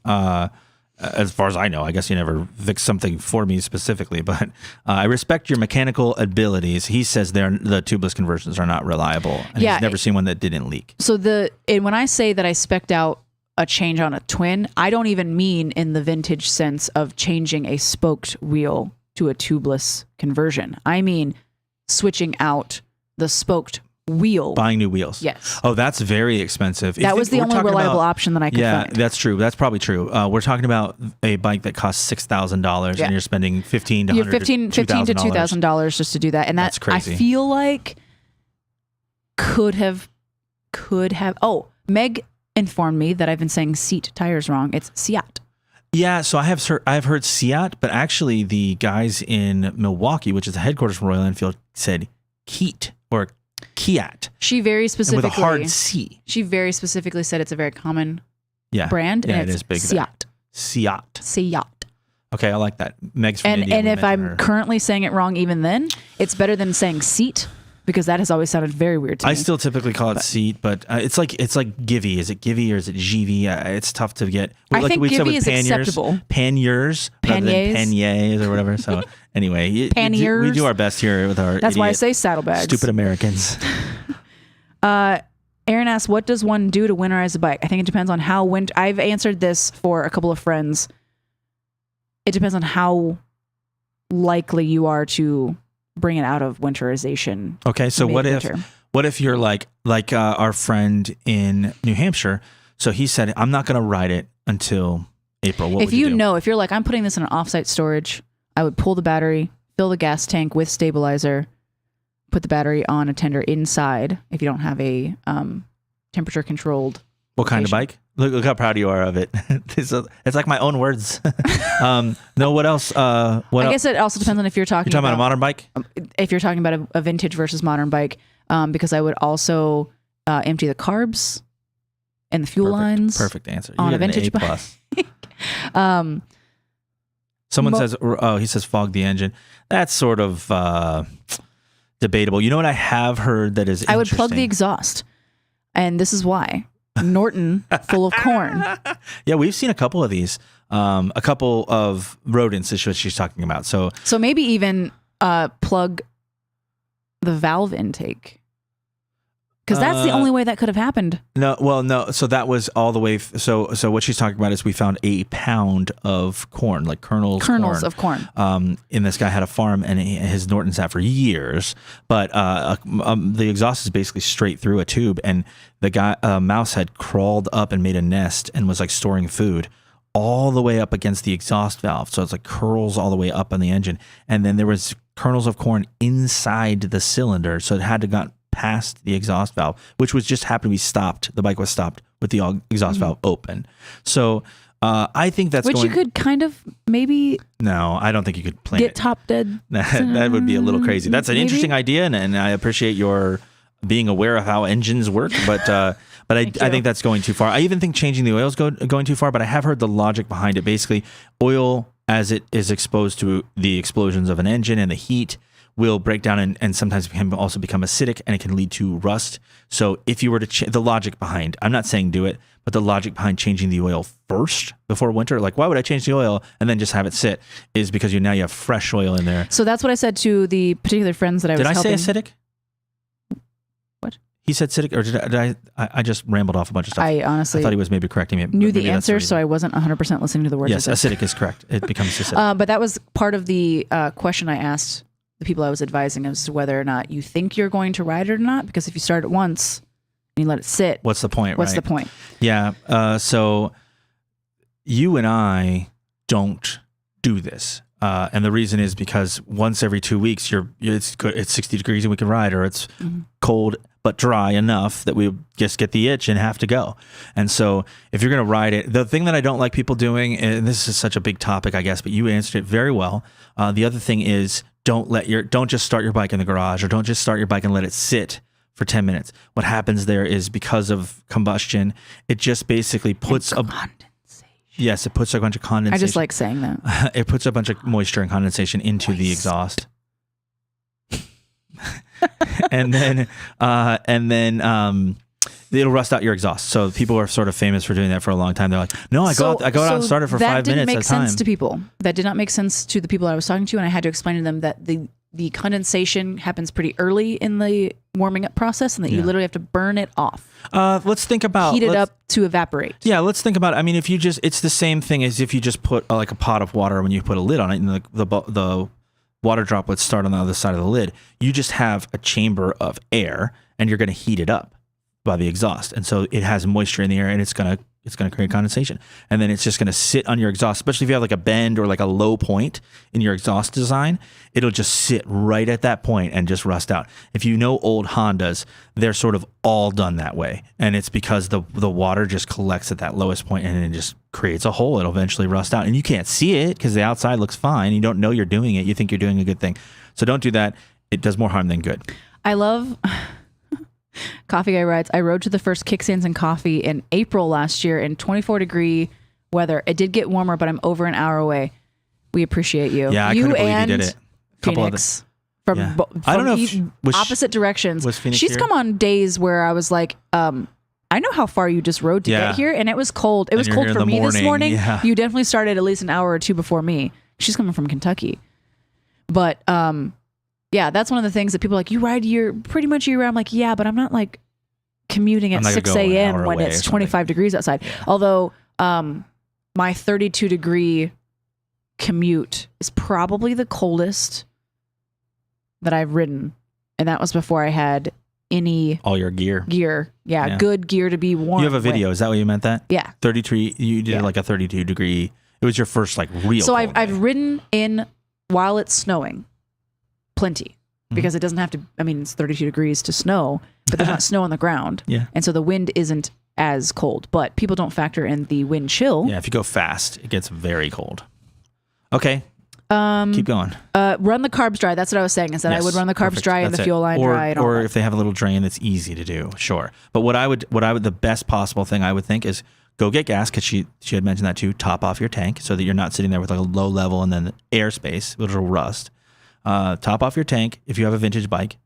as far as I know, I guess you never fixed something for me specifically, but I respect your mechanical abilities. He says the tubeless conversions are not reliable, and he's never seen one that didn't leak. So when I say that I spec'd out a change on a twin, I don't even mean in the vintage sense of changing a spoked wheel to a tubeless conversion. I mean switching out the spoked wheel. Buying new wheels. Yes. Oh, that's very expensive. That was the only reliable option that I could find. Yeah, that's true. That's probably true. We're talking about a bike that costs $6,000 and you're spending $1,500 to $2,000 just to do that. And that's crazy. I feel like could have. Oh, Meg informed me that I've been saying seat tires wrong. It's Seat. Yeah, so I've heard Seat, but actually the guys in Milwaukee, which is the headquarters from Royal Enfield, said Keat or Kiat. She very specifically, with a hard C. She very specifically said it's a very common brand. Yeah, and it is big. Seat. Seat. Okay, I like that. Meg's from India. And if I'm currently saying it wrong even then, it's better than saying seat, because that has always sounded very weird to me. I still typically call it seat, but it's like Givy. Is it Givy or is it GV? It's tough to get. I think Givy is acceptable. Panniers rather than panniers or whatever. So anyway, we do our best here with our. That's why I say saddlebags. Stupid Americans. Aaron asks, what does one do to winterize a bike? I think it depends on how I've answered this for a couple of friends. It depends on how likely you are to bring it out of winterization. Okay, so what if you're like our friend in New Hampshire? So he said, I'm not going to ride it until April. What if would you do? If you're like, I'm putting this in an offsite storage, I would pull the battery, fill the gas tank with stabilizer, put the battery on a tender inside if you don't have a temperature controlled. What kind of bike? Look how proud you are of it. It's like my own words. No, what else? I guess it also depends on if you're talking about a modern bike. If you're talking about a vintage versus modern bike, because I would also empty the carbs and the fuel lines. Perfect answer. On a vintage bike. Someone says, he says fog the engine. That's sort of debatable. You know what I have heard that is interesting? I would plug the exhaust, and this is why. Norton full of corn. Yeah, we've seen a couple of these. A couple of rodents is what she's talking about. So maybe even plug the valve intake, because that's the only way that could have happened. No. So that was all the way. So what she's talking about is we found a pound of corn, like kernels of corn. And this guy had a farm, and his Norton sat for years. But the exhaust is basically straight through a tube, and the guy mouse had crawled up and made a nest and was like storing food all the way up against the exhaust valve. So it's like curls all the way up on the engine, and then there was kernels of corn inside the cylinder, so it had to got past the exhaust valve, which was just happened to be stopped. The bike was stopped with the exhaust valve open. So I think that's Which you could kind of maybe No, I don't think you could plan get it. top dead. That would be a little crazy. That's an Maybe. interesting idea, and I appreciate your being aware of how engines work, but I think that's going too far. I even think changing the oil is going too far, but I have heard the logic behind it. Basically, oil, as it is exposed to the explosions of an engine and the heat, will break down and sometimes can also become acidic, and it can lead to rust. So if you were to the logic behind, I'm not saying do it, but the logic behind changing the oil first before winter, like why would I change the oil and then just have it sit, is because now you have fresh oil in there. So that's what I said to the particular friends that I was helping. Did I say acidic? What? He said acidic, or did I just rambled off a bunch of stuff. I honestly thought he was maybe correcting me. knew the answer, so I wasn't 100% listening to the words. Yes, acidic is correct. It becomes acidic. But that was part of the question I asked the people I was advising as to whether or not you think you're going to ride it or not. Because if you start it once and you let it sit, what's the point? What's right? the point? Yeah. So you and I don't do this. And the reason is because once every 2 weeks, it's 60 degrees and we can ride, or it's cold but dry enough that we just get the itch and have to go. And so if you're going to ride it, the thing that I don't like people doing, and this is such a big topic, I guess, but you answered it very well. The other thing is don't just start your bike in the garage, or don't just start your bike and let it sit for 10 minutes. What happens there is, because of combustion, it just basically puts Yes, it puts a bunch of condensation. I just like saying that. It puts a bunch of moisture and condensation into the exhaust. and then it'll rust out your exhaust. So people are sort of famous for doing that for a long time. They're like, no, I go out and start it for 5 minutes at a time. That didn't make sense to people. That did not make sense to the people I was talking to, and I had to explain to them that the condensation happens pretty early in the warming up process, and that you literally have to burn it off. Let's think about heat it up to evaporate. Yeah, let's think about it. I mean, if you just, it's the same thing as if you just put like a pot of water when you put a lid on it, and the water droplets start on the other side of the lid. You just have a chamber of air, and you're going to heat it up by the exhaust, and so it has moisture in the air, and it's going to create condensation, and then it's just going to sit on your exhaust. Especially if you have like a bend or like a low point in your exhaust design, it'll just sit right at that point and just rust out. If you know old Hondas, they're sort of all done that way, and it's because the water just collects at that lowest point and it just creates a hole. It'll eventually rust out, and you can't see it because the outside looks fine. You don't know you're doing it. You think you're doing a good thing, so don't do that. It does more harm than good. I love Coffee Guy Rides. I rode to the first Kicksands and Coffee in April last year in 24-degree weather. It did get warmer, but I'm over an hour away. We appreciate you. Yeah, I couldn't believe you did it. Phoenix from I don't know if opposite directions. Was Phoenix She's here? come on days where I was like, I know how far you just rode to get here, and it was cold. It was cold for me this morning. Yeah. You definitely started at least an hour or two before me. She's coming from Kentucky, but yeah, that's one of the things that people are like, you ride pretty much year round. I'm like, yeah, but I'm not like commuting at 6 a.m. when it's 25 degrees outside. Yeah. Although my 32-degree commute is probably the coldest that I've ridden, and that was before I had all your gear. Yeah, good gear to be warm. You have a video. Is that what you meant? That 33. You did like a 32-degree. It was your first like real. So I've ridden in while it's snowing. Plenty, because it doesn't have to, I mean, it's 32 degrees to snow, but there's not snow on the ground. Yeah. And so the wind isn't as cold, but people don't factor in the wind chill. Yeah. If you go fast, it gets very cold. Okay. Keep going. Run the carbs dry. That's what I was saying, is that I would run the carbs dry and the fuel line dry. And or if they have a little drain that's easy to do, sure. But what I would, the best possible thing I would think is go get gas, because she had mentioned that too. Top off your tank so that you're not sitting there with like a low level and then airspace, which will rust. Top off your tank if you have a vintage bike.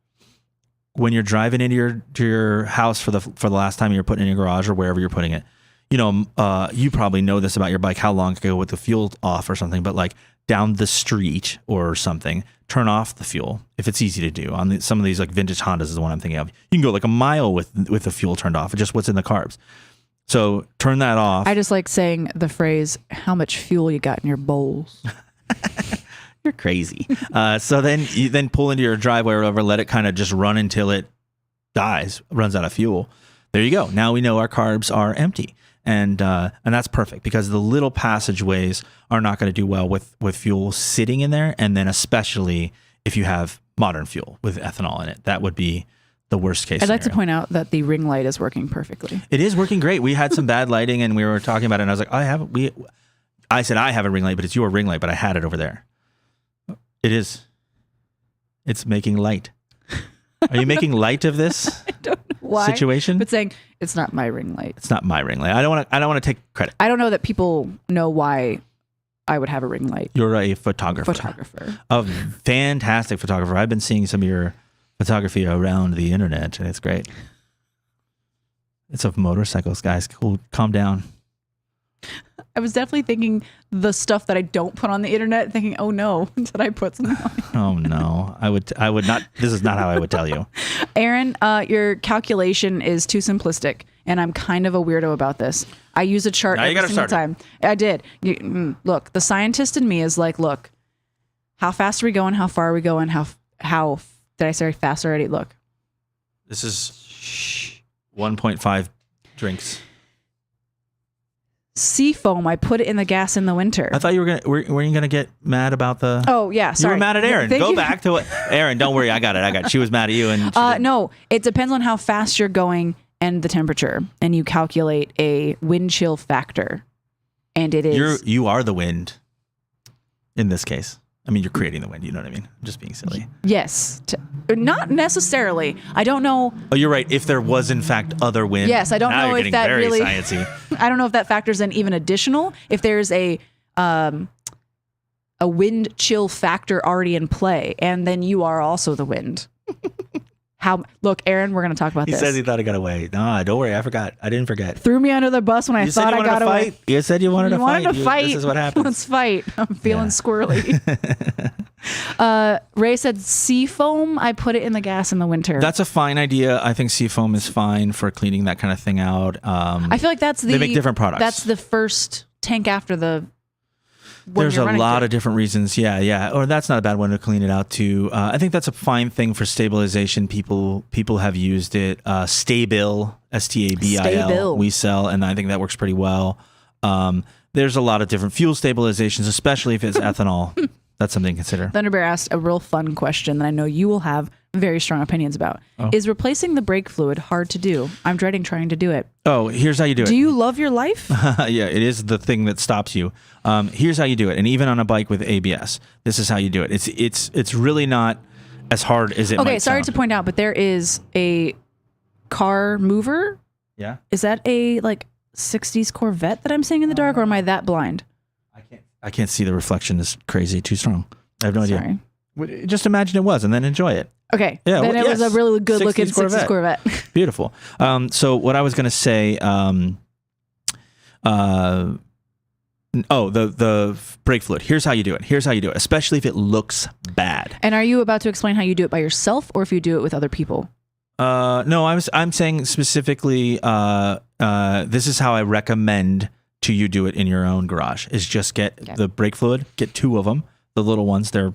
When you're driving into your house for the last time you're putting it in your garage or wherever you're putting it, you probably know this about your bike, how long ago with the fuel off or something, but like down the street or something, turn off the fuel if it's easy to do. On some of these like vintage Hondas is the one I'm thinking of. You can go like a mile with the fuel turned off, just what's in the carbs. So turn that off. I just like saying the phrase, how much fuel you got in your bowls. You're crazy. So then you pull into your driveway or whatever, let it kind of just run until it runs out of fuel. There you go. Now we know our carbs are empty. And that's perfect, because the little passageways are not going to do well with fuel sitting in there. And then especially if you have modern fuel with ethanol in it, that would be the worst case I'd like to scenario. point out that the ring light is working perfectly. It is working great. We had some bad lighting and we were talking about it and I was like, I said I have a ring light, but it's your ring light, but I had it over there. It is. It's making light. Are you making light of this I don't know why, situation? but saying it's not my ring light. It's not my ring light. I don't want to take credit. I don't know that people know why I would have a ring light. You're a photographer. A fantastic photographer. I've been seeing some of your photography around the internet and it's great. It's of motorcycles, guys. Cool. Calm down. I was definitely thinking the stuff that I don't put on the internet, thinking, oh no, did I put something on? Oh no, I would not. This is not how I would tell you. Aaron, your calculation is too simplistic, and I'm kind of a weirdo about this. I use a chart every single time. I did. Look, the scientist in me is like, look, how fast are we going? How far are we going? How did I say fast already? Look, this is 1.5 drinks. Seafoam, I put it in the gas in the winter. I thought you were you gonna get mad about the. Oh yeah, sorry. You were mad at Aaron. Go back to it. Aaron, don't worry, I got it. She was mad at you, and no, it depends on how fast you're going and the temperature, and you calculate a wind chill factor, and it is. You are the wind. In this case, I mean, you're creating the wind. You know what I mean? I'm just being silly. Yes, not necessarily. I don't know. Oh, you're right. If there was in fact other wind. Yes, I don't now know you're if that very really. Science-y. I don't know if that factors in even additional. If there's a wind chill factor already in play, and then you are also the wind. Look, Aaron, we're going to talk about this. He says he thought he got away. No, don't worry. I forgot. I didn't forget. Threw me under the bus when I thought I got away. You said you wanted to fight. This is what happens. Let's fight. I'm feeling squirrely. Ray said seafoam. I put it in the gas in the winter. That's a fine idea. I think seafoam is fine for cleaning that kind of thing out. I feel like they make different products. That's the first tank after the. There's a lot of different reasons. Yeah. Or that's not a bad one to clean it out too. I think that's a fine thing for stabilization. People have used it. Stabil, Stabil. We sell, and I think that works pretty well. There's a lot of different fuel stabilizations, especially if it's ethanol. That's something to consider. Thunder Bear asked a real fun question that I know you will have very strong opinions about. Oh. Is replacing the brake fluid hard to do? I'm dreading trying to do it. Oh, here's how you do it. Do you love your life? Yeah, it is the thing that stops you. Here's how you do it. And even on a bike with ABS, this is how you do it. It's really not as hard as it might sound. Okay, sorry to point out, but there is a car mover. Yeah. Is that a 60s Corvette that I'm seeing in the dark, or am I that blind? I can't see the reflection. Is crazy too strong. I have no idea. Just imagine it was, and then enjoy it. Okay. Yeah. Then it was a really good looking 60s Corvette. Beautiful. So what I was going to say, the brake fluid. Here's how you do it. Especially if it looks bad. And are you about to explain how you do it by yourself, or if you do it with other people? No, I'm saying specifically, this is how I recommend to you do it in your own garage, is just get the brake fluid, get 2 of them, the little ones, they're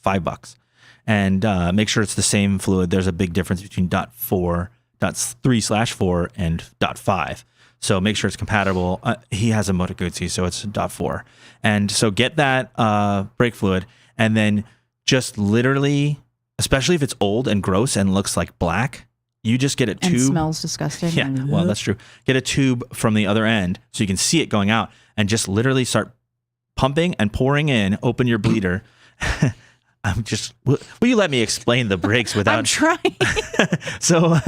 $5, and make sure it's the same fluid. There's a big difference between .3/4 and .5. So make sure it's compatible. He has a Moto Guzzi, so it's .4. And so get that brake fluid, and then just literally, especially if it's old and gross and looks like black, you just get a tube. And smells disgusting. Yeah, well, that's true. Get a tube from the other end so you can see it going out, and just literally start pumping and pouring in. Open your bleeder. Will you let me explain the brakes without? I'm trying. So,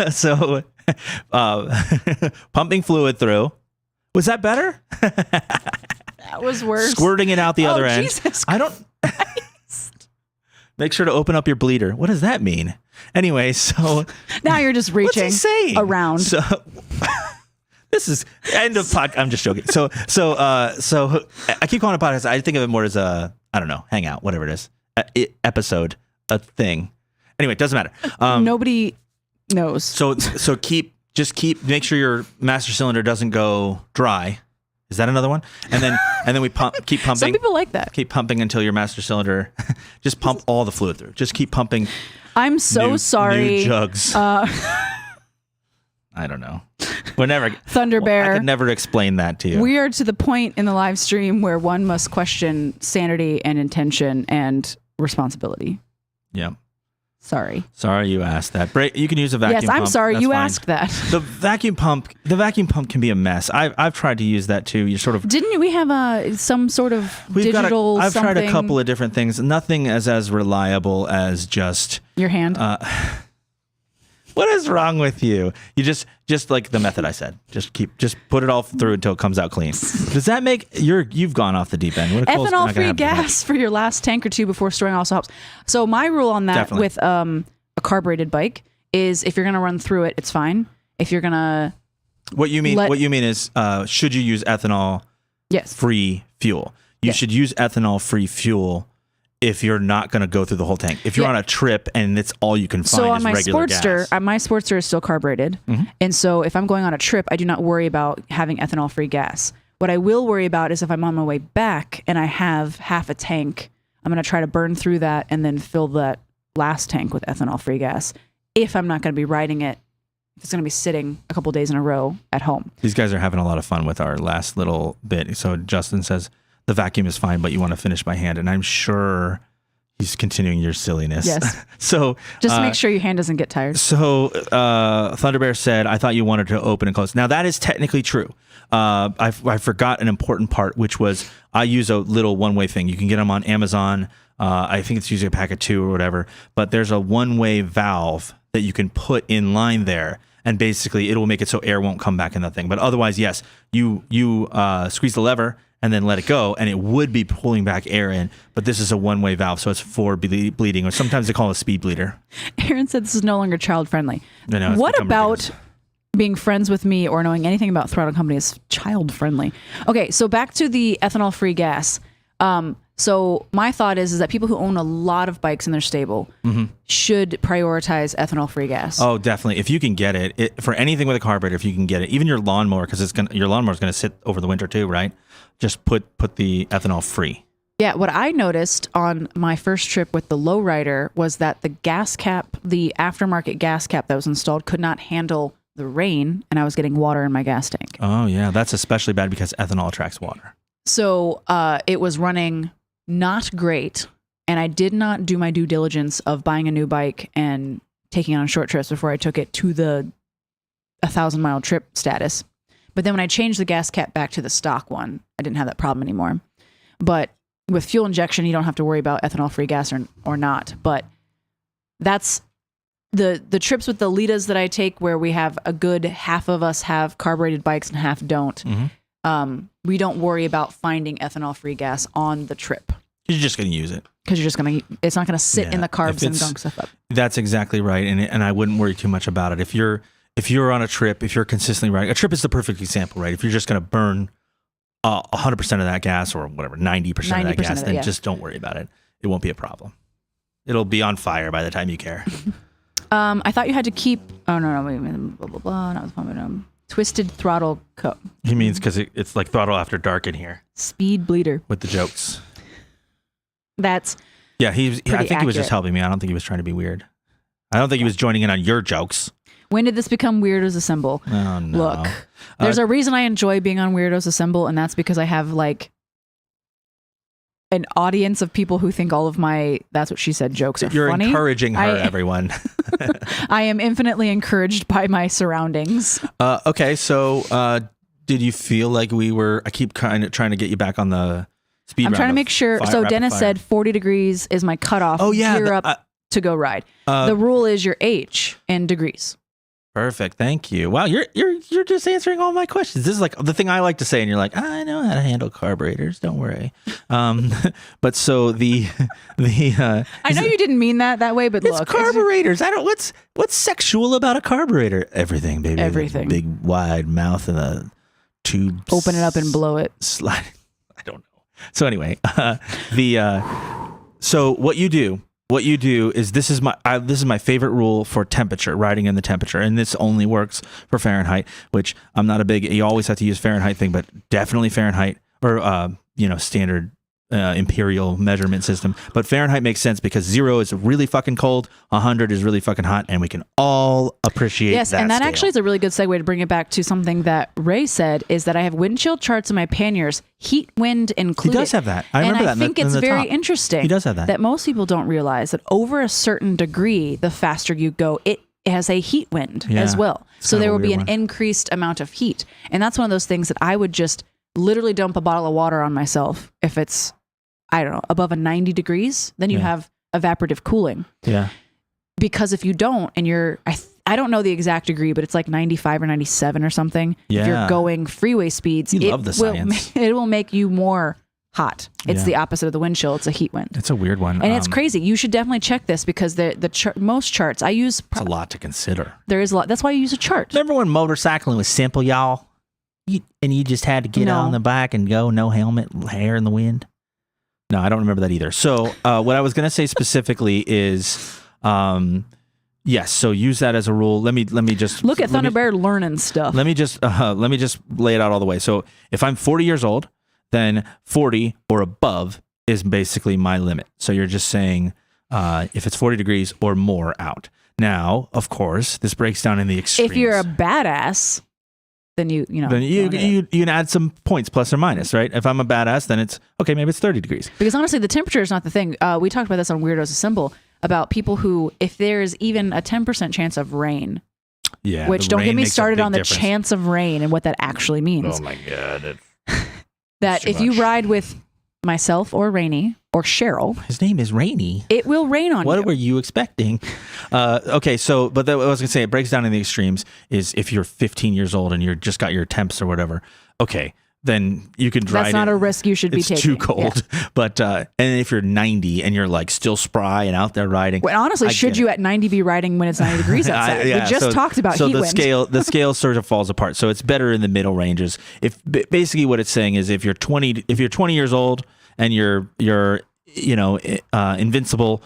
pumping fluid through. Was that better? That was worse. Squirting it out the other end. Jesus I don't. Make sure to open up your bleeder. What does that mean? Anyway, so now you're just reaching what's he saying? Around. So this is end of podcast. I'm just joking. So I keep calling it podcast. I think of it more as a, I don't know, hangout, whatever it is, episode, a thing. Anyway, it doesn't matter. Nobody knows. So make sure your master cylinder doesn't go dry. Is that another one? And then we keep pumping. Some people like that. Keep pumping until your master cylinder. Just pump all the fluid through. Just keep pumping. I'm so sorry. New jugs. I don't know. Thunder Bear. I could never explain that to you. We are to the point in the live stream where one must question sanity and intention and responsibility. Yeah. Sorry. Sorry you asked that. You can use a vacuum pump. Yes, I'm sorry That's you fine. asked that. The vacuum pump can be a mess. I've tried to use that too. You sort of Didn't we have some sort of digital I've tried a something? couple of different things. Nothing as reliable as just Your hand? what is wrong with you? You just like the method I said. Just put it all through until it comes out clean. Does that make you've gone off the deep end? Ethanol-free gas for your last tank or two before storing also helps. So my rule on that Definitely. with a carbureted bike is if you're going to run through it, it's fine. If you're going to What you mean is should you use ethanol yes. free fuel? You should use ethanol free fuel if you're not going to go through the whole tank. If you're on a trip and it's all you can find so on is my regular Sportster, gas. my Sportster is still carbureted. Mm-hmm. And so if I'm going on a trip, I do not worry about having ethanol-free gas. What I will worry about is if I'm on my way back and I have half a tank, I'm going to try to burn through that and then fill that last tank with ethanol-free gas. If I'm not going to be riding it, if it's going to be sitting a couple days in a row at home. These guys are having a lot of fun with our last little bit. So Justin says, the vacuum is fine, but you want to finish by hand. And I'm sure he's continuing your silliness. Yes. So just to make sure your hand doesn't get tired. So Thunderbear said, I thought you wanted to open and close. Now that is technically true. I forgot an important part, which was I use a little one-way thing. You can get them on Amazon. I think it's usually a pack of 2 or whatever, but there's a one-way valve that you can put in line there. And basically it will make it so air won't come back in the thing. But otherwise, yes, you squeeze the lever and then let it go, and it would be pulling back air in. But this is a one-way valve, so it's for bleeding, or sometimes they call it a speed bleeder. Aaron said this is no longer child-friendly. No, what about being friends with me or knowing anything about Throttle Company is child-friendly? Okay, so back to the ethanol-free gas. So my thought is that people who own a lot of bikes in their stable should prioritize ethanol-free gas. Oh, definitely. If you can get it for anything with a carburetor, if you can get it, even your lawnmower, because your lawnmower is going to sit over the winter too, right? Just put the ethanol free. Yeah, what I noticed on my first trip with the lowrider was that the gas cap, the aftermarket gas cap that was installed, could not handle the rain, and I was getting water in my gas tank. Oh yeah, that's especially bad because ethanol attracts water. So it was running not great, and I did not do my due diligence of buying a new bike and taking it on short trips before I took it to the 1,000-mile trip status. But then when I changed the gas cap back to the stock one, I didn't have that problem anymore. But with fuel injection, you don't have to worry about ethanol-free gas or not. But that's the trips with the Litas that I take, where we have a good half of us have carbureted bikes and half don't. We don't worry about finding ethanol-free gas on the trip. You're just going to use it. Because it's not going to sit in the carbs and gunk stuff up. That's exactly right. And I wouldn't worry too much about it. If you're on a trip, if you're consistently riding, a trip is the perfect example, right? If you're just going to burn 100% of that gas or whatever, 90% of that gas, then just don't worry about it. It won't be a problem. It'll be on fire by the time you care. I thought you had to keep, wait a minute, blah, blah, blah, not the Twisted Throttle Co. He means because it's like Throttle After Dark in here. Speed Bleeder. With the jokes. That's I think accurate. he was just helping me. I don't think he was trying to be weird. I don't think he was joining in on your jokes. When did this become Weirdos Assemble? Oh, no. Look, there's a reason I enjoy being on Weirdos Assemble, and that's because I have like an audience of people who think all of my "that's what she said" jokes are You're funny. Encouraging her, everyone. I am infinitely encouraged by my surroundings. Okay, so did you feel like I keep kind of trying to get you back on the speed. I'm trying to make sure. So Dennis said 40 degrees is my cutoff. Oh yeah, gear up to go ride. The rule is your H in degrees. Perfect. Thank you. Wow, you're just answering all my questions. This is like the thing I like to say, and you're like, I know how to handle carburetors. Don't worry. But so I know you didn't mean that way, but it's look, carburetors. I don't. What's sexual about a carburetor? Everything, baby. Everything. Big wide mouth and a tube. Open it up and blow it. Slide. I don't know. So anyway, so what you do is this is my favorite rule for temperature, riding in the temperature, and this only works for Fahrenheit, which I'm not a big. You always have to use Fahrenheit thing, but definitely Fahrenheit or standard imperial measurement system. But Fahrenheit makes sense because 0 is really fucking cold, 100 is really fucking hot, and we can all appreciate yes, that and that scale. actually is a really good segue to bring it back to something that Ray said, is that I have wind chill charts in my panniers, heat wind included. He does have that. I remember that. And I think it's very interesting. He does have that. That most people don't realize that over a certain degree, the faster you go, it has a heat wind as well. So there will be an increased amount of heat. And that's one of those things that I would just literally dump a bottle of water on myself if it's, I don't know, above a 90 degrees, then you have evaporative cooling. Yeah. Because if you don't, and you're, I don't know the exact degree, but it's like 95 or 97 or something. Yeah. If you're going freeway speeds, You love the science. It will make you more hot. It's the opposite of the wind chill. It's a heat wind. It's a weird one. And it's crazy. You should definitely check this because most charts I use. It's a lot to consider. There is a lot. That's why you use a chart. Remember when motorcycling was simple, y'all? You just had to get on the bike and go, no helmet, hair in the wind? No, I don't remember that either. So what I was going to say specifically is, yes, so use that as a rule. Let me just... Look at Thunderbear learning stuff. Let me just lay it out all the way. So if I'm 40 years old, then 40 or above is basically my limit. So you're just saying if it's 40 degrees or more out. Now, of course, this breaks down in the extremes. If you're a badass, then you can add some points plus or minus, right? If I'm a badass, then it's okay. Maybe it's 30 degrees. Because honestly, the temperature is not the thing. We talked about this on Weirdos Assemble about people who, if there's even a 10% chance of rain, which don't get me started on the chance of rain and what that actually means. Oh my god! That if you ride with myself or Rainey or Cheryl, his name is Rainey, it will rain on you. What were you expecting? Okay, so but I was gonna say it breaks down in the extremes. Is if you're 15 years old and you're just got your temps or whatever, okay, then you can ride. That's not a risk you should be taking. It's too cold. Yeah. But and if you're 90 and you're like still spry and out there riding, well, honestly, should you at 90 be riding when it's 90 degrees outside? We just talked about heat wind. So the scale sort of falls apart. So it's better in the middle ranges. If basically what it's saying is if you're 20 years old and you're invincible,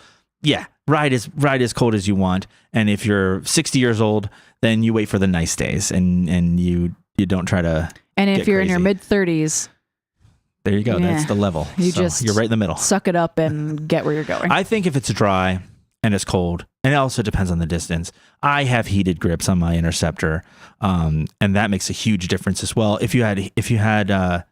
ride as cold as you want. And if you're 60 years old, then you wait for the nice days and you don't try to. And if you're in your mid 30s, there you go. That's the level. You're right in the middle. Suck it up and get where you're going. I think if it's dry and it's cold, and it also depends on the distance. I have heated grips on my Interceptor, and that makes a huge difference as well. If you had, now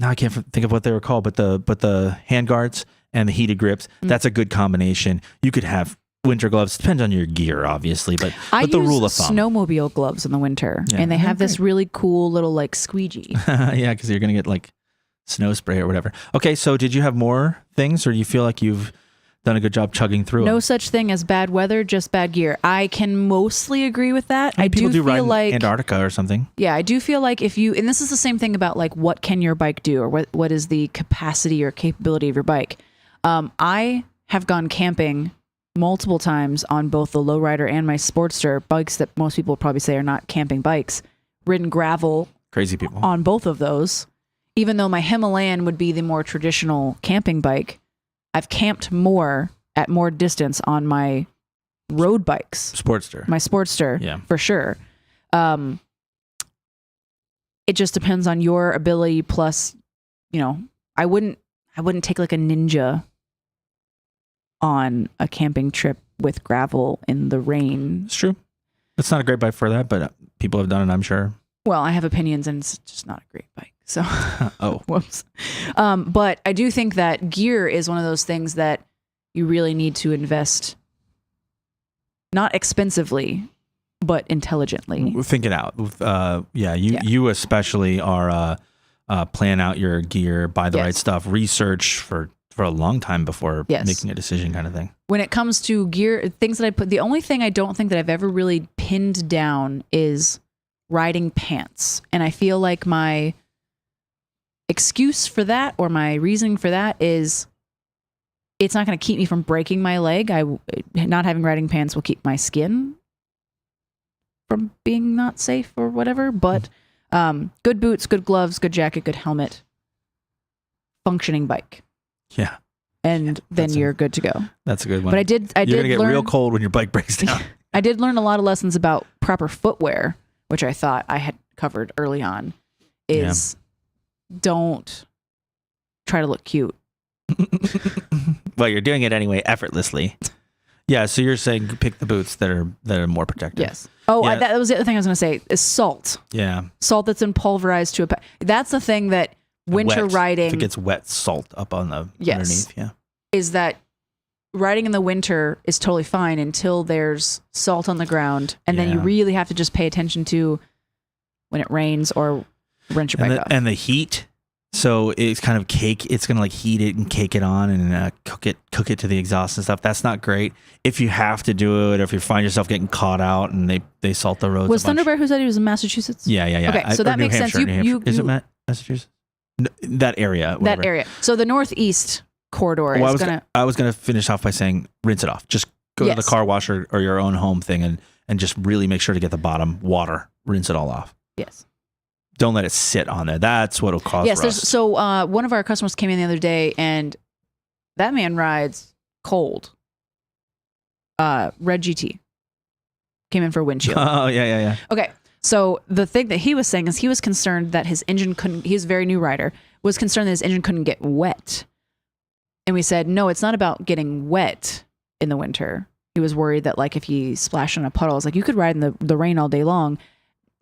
I can't think of what they were called, but the hand guards and the heated grips, that's a good combination. You could have winter gloves. Depends on your gear, obviously, but the rule of thumb. Snowmobile gloves in the winter, and they have this really cool little like squeegee. Yeah, because you're gonna get like snow spray or whatever. Okay, so did you have more things, or do you feel like you've done a good job chugging through? No such thing as bad weather, just bad gear. I can mostly agree with that. I do feel like Antarctica or something. Yeah, I do feel like if you, and this is the same thing about like what can your bike do, or what is the capacity or capability of your bike. I have gone camping multiple times on both the lowrider and my Sportster, bikes that most people probably say are not camping bikes, ridden gravel. Crazy people. On both of those. Even though my Himalayan would be the more traditional camping bike, I've camped more at more distance on my road bikes. Sportster. My Sportster, yeah, for sure. It just depends on your ability. Plus, I wouldn't take like a Ninja on a camping trip with gravel in the rain. It's true. It's not a great bike for that, but people have done it, I'm sure. Well, I have opinions, and it's just not a great bike. So, whoops. But I do think that gear is one of those things that you really need to invest, not expensively, but intelligently. Think it out. You especially are plan out your gear, buy the right stuff, research for a long time before making a decision, kind of thing. When it comes to gear, things that I put, the only thing I don't think that I've ever really pinned down is riding pants. And I feel like my excuse for that, or my reasoning for that, is it's not going to keep me from breaking my leg. Not having riding pants will keep my skin from being not safe or whatever. But good boots, good gloves, good jacket, good helmet, functioning bike. Yeah. And then you're good to go. That's a good one. But I did You're going to get real cold when your bike breaks down. I did learn a lot of lessons about proper footwear, which I thought I had covered early on, is don't try to look cute. Well, you're doing it anyway, effortlessly. Yeah, so you're saying pick the boots that are more protective. Yes. Oh, Yeah. that was the other thing I was going to say is salt. Yeah. Salt that's been pulverized to a... That's the thing that winter Wet. riding... If it gets wet, salt up on the underneath. Yeah. Is that riding in the winter is totally fine until there's salt on the ground. And then you really have to just pay attention to when it rains or rinse your bike off. And the heat... So it's kind of cake. It's gonna like heat it and cake it on and cook it to the exhaust and stuff. That's not great. If you have to do it, or if you find yourself getting caught out and they salt the roads. Was Thunderbear who said he was in Massachusetts? Yeah. Okay, so that makes sense. Is it Massachusetts? No, that area. Whatever. That area. So the northeast corridor is gonna. I was gonna finish off by saying rinse it off. Just go to the car wash or your own home thing and just really make sure to get the bottom water. Rinse it all off. Yes. Don't let it sit on there. That's what'll cause rust. So one of our customers came in the other day, and that man rides cold. Red GT came in for a windshield. Oh, yeah. Okay, so the thing that he was saying is he was concerned that his engine couldn't. He's a very new rider. Was concerned that his engine couldn't get wet, and we said no. It's not about getting wet in the winter. He was worried that like if he splashed on a puddle, it's like you could ride in the rain all day long.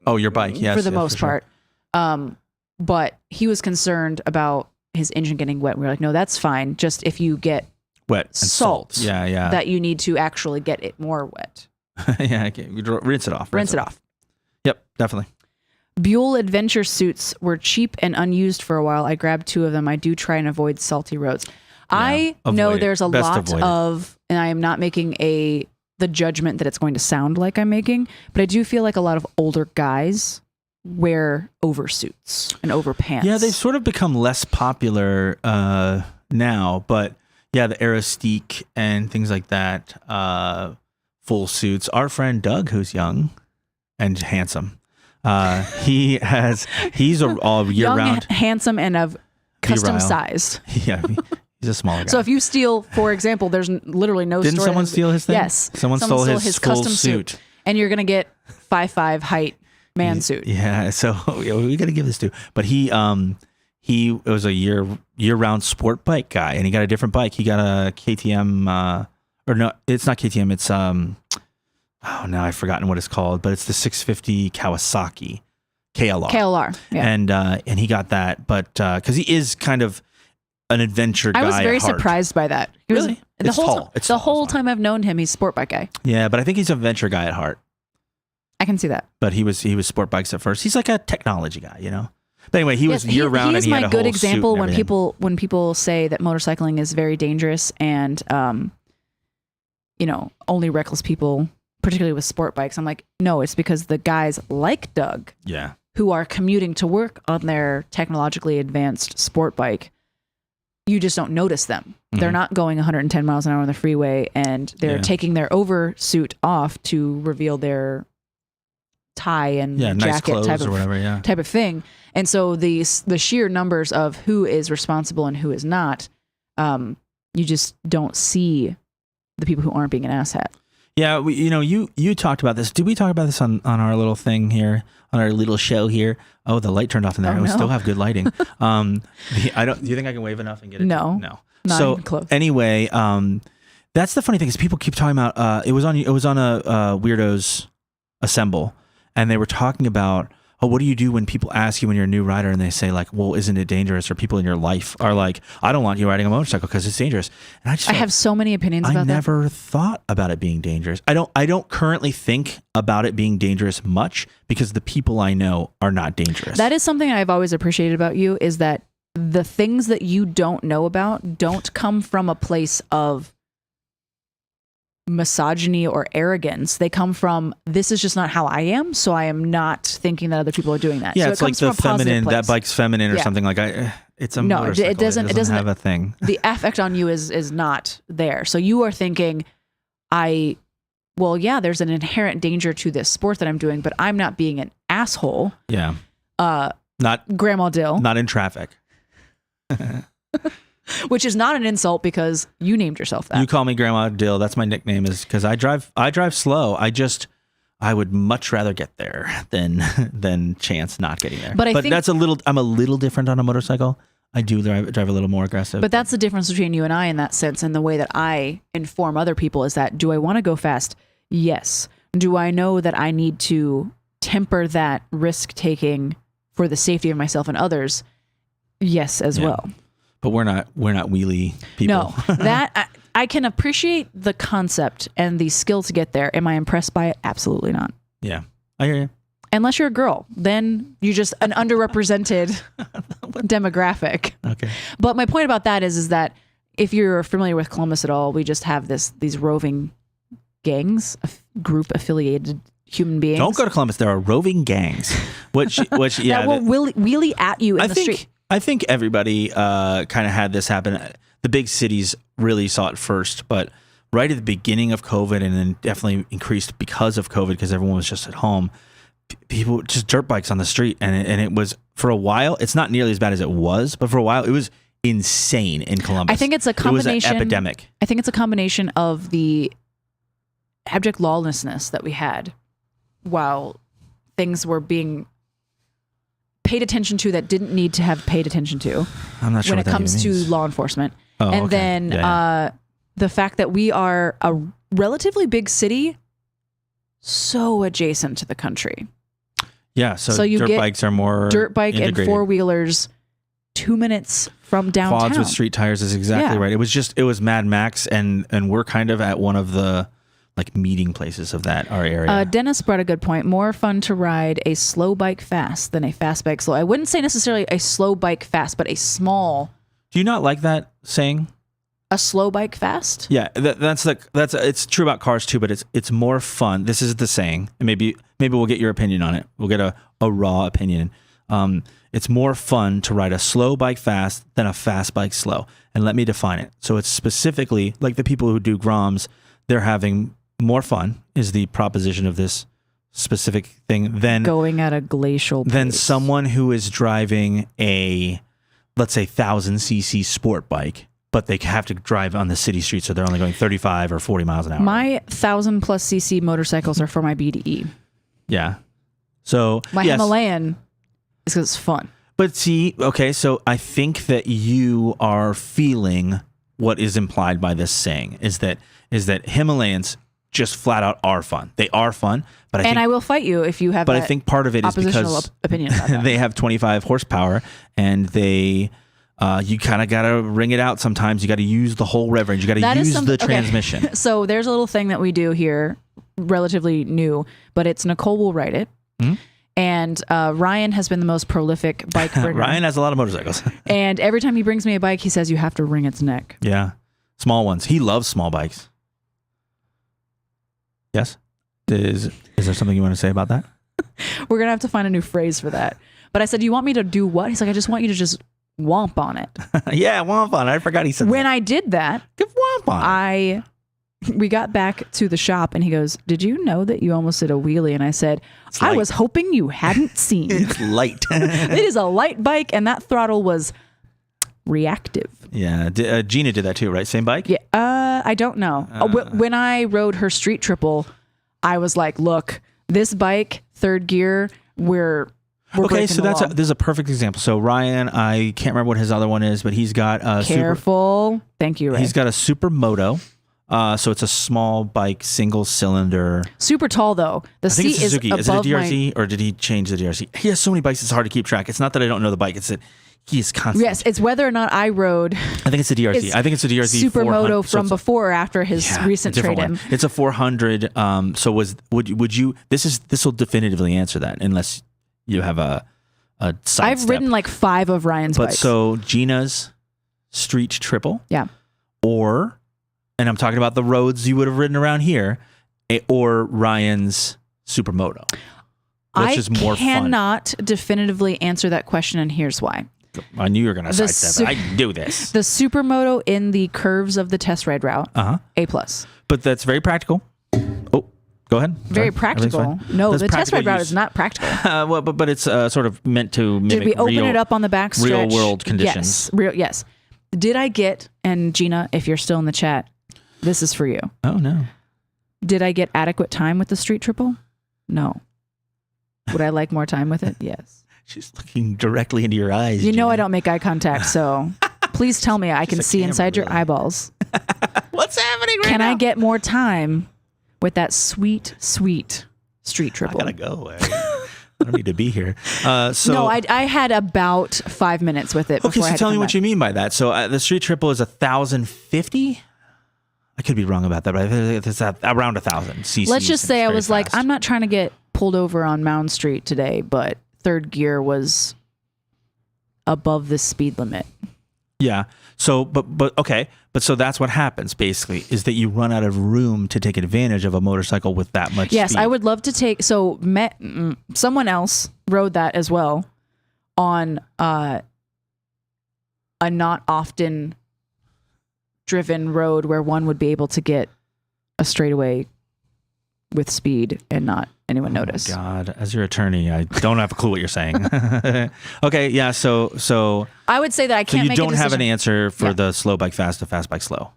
Oh, your bike, yes, for the most part. But he was concerned about his engine getting wet. We were like, no, that's fine. Just if you get wet and salt, yeah, that you need to actually get it more wet. Yeah, okay. Rinse it off. Rinse it off. Yep, definitely. Buell adventure suits were cheap and unused for a while. I grabbed 2 of them. I do try and avoid salty roads. I know there's a lot of, and I am not making the judgment that it's going to sound like I'm making, but I do feel like a lot of older guys wear oversuits and overpants. Yeah, they've sort of become less popular now, but yeah, the Aerostique and things like that, full suits. Our friend Doug, who's young and handsome, he's all year young, round, handsome, and of custom size. Yeah, he's a smaller guy. So if you steal, for example, there's literally no Didn't story. someone steal his thing? Yes. Someone stole his custom suit. And you're going to get 5'5" height man suit. Yeah, so we got to give this to. But he was a year round sport bike guy, and he got a different bike. He got a KTM, or no, it's not KTM. It's now I've forgotten what it's called, but it's the 650 Kawasaki KLR. KLR, yeah. And he got that, but because he is kind of an adventure guy. I was very at heart. surprised by that. Really? The whole time I've known him, he's a sport bike guy. Yeah, but I think he's a venture guy at heart. I can see that. But he was sport bikes at first. He's like a technology guy, you know. But anyway, he was year round, and he had a whole suit. He is my good example when people say that motorcycling is very dangerous, and only reckless people, particularly with sport bikes. I'm like, no, it's because the guys like Doug, who are commuting to work on their technologically advanced sport bike, you just don't notice them. Mm-hmm. They're not going 110 miles an hour on the freeway, and they're taking their oversuit off to reveal their tie and jacket nice type of thing. And so the sheer numbers of who is responsible and who is not, you just don't see the people who aren't being an asshat. Yeah, you talked about this. Did we talk about this on our little thing here, on our little show here? Oh, the light turned off in there. We still have good lighting. Do you think I can wave enough and get it? No, not even close. Anyway, that's the funny thing is people keep talking about. It was on a Weirdos Assemble, and they were talking about, oh, what do you do when people ask you when you're a new rider and they say like, well, isn't it dangerous? Or people in your life are like, I don't want you riding a motorcycle because it's dangerous. And I have so many opinions about that. I never thought about it being dangerous. I don't currently think about it being dangerous much because the people I know are not dangerous. That is something I've always appreciated about you, is that the things that you don't know about don't come from a place of misogyny or arrogance. They come from, this is just not how I am, so I am not thinking that other people are doing that. Yeah, so it's like the feminine, that bike's feminine or something like. It's a motorcycle. It doesn't have a thing. The affect on you is not there. So you are thinking, there's an inherent danger to this sport that I'm doing, but I'm not being an asshole. Yeah. Not Grandma Dill. Not in traffic. Which is not an insult because you named yourself that. You call me Grandma Dill. That's my nickname, is because I drive slow. I would much rather get there than chance not getting there. But I think, I'm a little different on a motorcycle. I do drive a little more aggressive. But that's the difference between you and I in that sense, and the way that I inform other people is that, do I want to go fast? Yes. Do I know that I need to temper that risk taking for the safety of myself and others? Yes, as well. But we're not wheelie people. No, that I can appreciate the concept and the skill to get there. Am I impressed by it? Absolutely not. Yeah, I hear you. Unless you're a girl, then you're just an underrepresented demographic. Okay. But my point about that is that if you're familiar with Columbus at all, we just have these roving gangs, group affiliated human beings. Don't go to Columbus. There are roving gangs, which yeah, that will wheelie at you in the street. I think everybody kind of had this happen. The big cities really saw it first, but right at the beginning of COVID, and then definitely increased because of COVID, because everyone was just at home. People just dirt bikes on the street, and it was, for a while, it's not nearly as bad as it was, but for a while it was insane in Columbus. I think it's a combination. It was an epidemic. I think it's a combination of the abject lawlessness that we had while things were being paid attention to that didn't need to have paid attention to. I'm not sure when what it that comes even to means. law enforcement. Oh, and okay. then the fact that we are a relatively big city, so adjacent to the country. Yeah, so you dirt bikes are more dirt bike integrated. and four-wheelers 2 minutes from downtown. Quads with street tires is exactly right. It was Mad Max, and we're kind of at one of the like meeting places of our area. Dennis brought a good point. More fun to ride a slow bike fast than a fast bike slow. I wouldn't say necessarily a slow bike fast, but a small. Do you not like that saying? A slow bike fast? Yeah, that's it's true about cars too, but it's more fun. This is the saying, and maybe we'll get your opinion on it. We'll get a raw opinion. It's more fun to ride a slow bike fast than a fast bike slow. And let me define it. So it's specifically like the people who do Groms, they're having more fun is the proposition of this specific thing than going at a glacial pace. Than someone who is driving a, let's say, 1,000cc sport bike, but they have to drive on the city streets, so they're only going 35 or 40 miles an hour. My 1,000+ cc motorcycles are for my BDE. Yeah. So my Himalayan is because it's fun. But see, okay, so I think that you are feeling what is implied by this saying is that Himalayans just flat out are fun. They are fun, but I will fight you if you have. But I think part of it is because opinion about that. They have 25 horsepower, and they. You kind of got to ring it out sometimes. You got to use the whole rev range. You got to use the transmission. So there's a little thing that we do here, relatively new, but it's Nicole will write it. Mm-hmm. And Ryan has been the most prolific bike bringer. Ryan has a lot of motorcycles. And every time he brings me a bike, he says, you have to wring its neck. Yeah. Small ones. He loves small bikes. Yes? Is there something you want to say about that? We're going to have to find a new phrase for that. But I said, do you want me to do what? He's like, I just want you to just womp on it. Yeah, womp on it. I forgot he said when I did that, give womp on it. We got back to the shop and he goes, did you know that you almost did a wheelie? And I said, I was hoping you hadn't seen. It's light. It is a light bike, and that throttle was reactive. Yeah. Gina did that too, right? Same bike? Yeah. I don't know. When I rode her street triple, I was like, look, this bike, third gear, we're okay, so this is a perfect example. So Ryan, I can't remember what his other one is, but he's got a Careful. Thank you, Ray. He's got a Supermoto. So it's a small bike, single cylinder. Super tall though. The seat is above. Is it a DRZ or did he change the DRZ? He has so many bikes; it's hard to keep track. It's not that I don't know the bike; it's that he is constantly. Yes, it's whether or not I rode. I think it's a DRZ. I think it's a DRZ Supermoto from before or after his recent trade-in. It's a 400. So would you? This will definitively answer that unless you have a sidestep. I've ridden like 5 of Ryan's bikes. But so Gina's street triple. Yeah. And I'm talking about the roads you would have ridden around here, or Ryan's Supermoto. Which is more fun? I cannot definitively answer that question, and here's why. I knew you were going to sidestep it. I can do this. The Supermoto in the curves of the test ride route, A+. But that's very practical. Oh, go ahead. Very practical. No, the test ride route is not practical. But it's sort of meant to mimic Did we open it up on the back stretch? Real world conditions. Yes. Did I get, and Gina, if you're still in the chat, this is for you. Oh, no. Did I get adequate time with the street triple? No. Would I like more time with it? Yes. She's looking directly into your eyes. You know Gina. I don't make eye contact, so please tell me I can a see camera, inside your really. eyeballs. What's happening right Can now? I get more time with that sweet, sweet street triple? I gotta go. I don't need to be here. So No, I had about 5 minutes with it. okay, Before I so had tell to me come what back. you mean by that. So the street triple is 1,050. I could be wrong about that, but I think it's around 1,000 cc's. Let's just say I very was like, fast. I'm not trying to get pulled over on Mound Street today, but third gear was above the speed limit. Yeah. So, but okay. But so that's what happens basically is that you run out of room to take advantage of a motorcycle with that much Yes, speed. I would love to take. So someone else rode that as well on a not often driven road where one would be able to get a straightaway with speed and not anyone notice. Oh my God, as your attorney, I don't have a clue what you're saying. Okay, yeah. So I would say that I can't you make don't a have an decision. answer for Yeah. the slow bike fast to fast bike slow.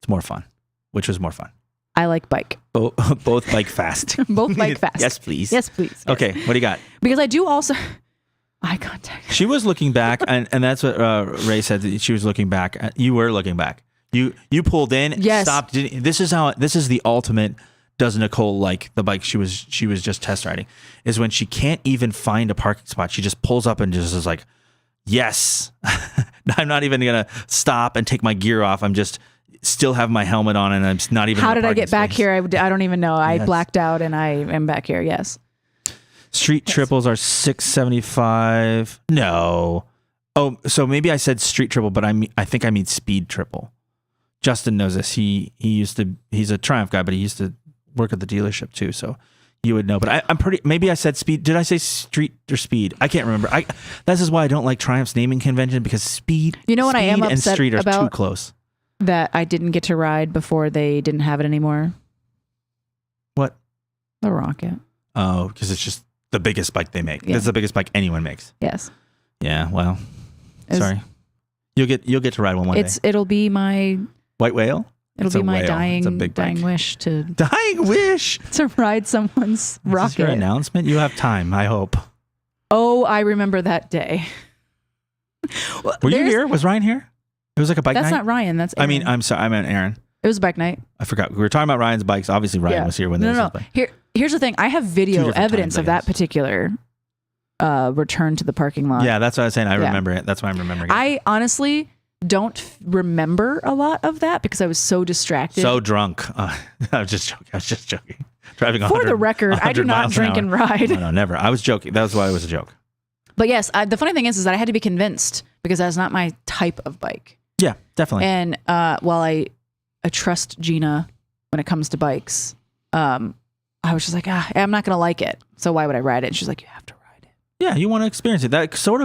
It's more fun. Which was more fun? I like bike. Both bike fast. Both bike fast. Yes, please. Yes, please. Yes. Okay, what do you got? Because I do also eye contact. She was looking back, and that's what Ray said. That she was looking back. You were looking back. You pulled in. Yes. Stopped. This is the ultimate. Does Nicole like the bike she was just test riding? Is when she can't even find a parking spot. She just pulls up and just is like, yes, I'm not even gonna stop and take my gear off. I'm just still have my helmet on and I'm not even. How in a did I parking get back space. here? I don't even know. I Yes. blacked out and I am back here. Yes. Street triples are 675. No. Oh, so maybe I said street triple, but I think I mean speed triple. Justin knows this. He's a Triumph guy, but he used to work at the dealership too, so you would know. But I'm pretty. Maybe I said speed. Did I say street or speed? I can't remember. This is why I don't like Triumph's naming convention because speed. You know what I am speed and upset street are too about? close. That I didn't get to ride before they didn't have it anymore. What? The Rocket. Oh, because it's just the biggest bike they make. Yeah. It's the biggest bike anyone makes. Yes. Yeah. Well, It's- sorry. You'll get to ride one day. It'll be my White whale. it'll It's be a my whale. It's a big dying bike. wish to Dying wish. ride someone's Is this your rocket. announcement? You have time, I hope. Oh, I remember that day. Well, Were you there's- here? Was Ryan here? It was like a bike That's night? not Ryan. That's I mean, Aaron. I'm sorry. I meant Aaron. It was a bike night. I forgot. We were talking about Ryan's bikes. Obviously, Ryan Yeah. was here when No, this no, was no. bike. Here's the thing. I have video different evidence times, I of that guess. particular return to the parking lot. Yeah, that's what I was saying. I Yeah. remember it. That's why I'm remembering it. I honestly don't remember a lot of that because I was so distracted. So drunk. I was just joking. Driving For the 100 record, I do 100 not miles an drink hour. and ride. No, never. I was joking. That was why it was a joke. But yes, the funny thing is that I had to be convinced because that's not my type of bike. Yeah, definitely. And while I trust Gina when it comes to bikes, I was just like, I'm not gonna like it. So why would I ride it? And she's like, you have to ride it. Yeah, you want to experience it. That sort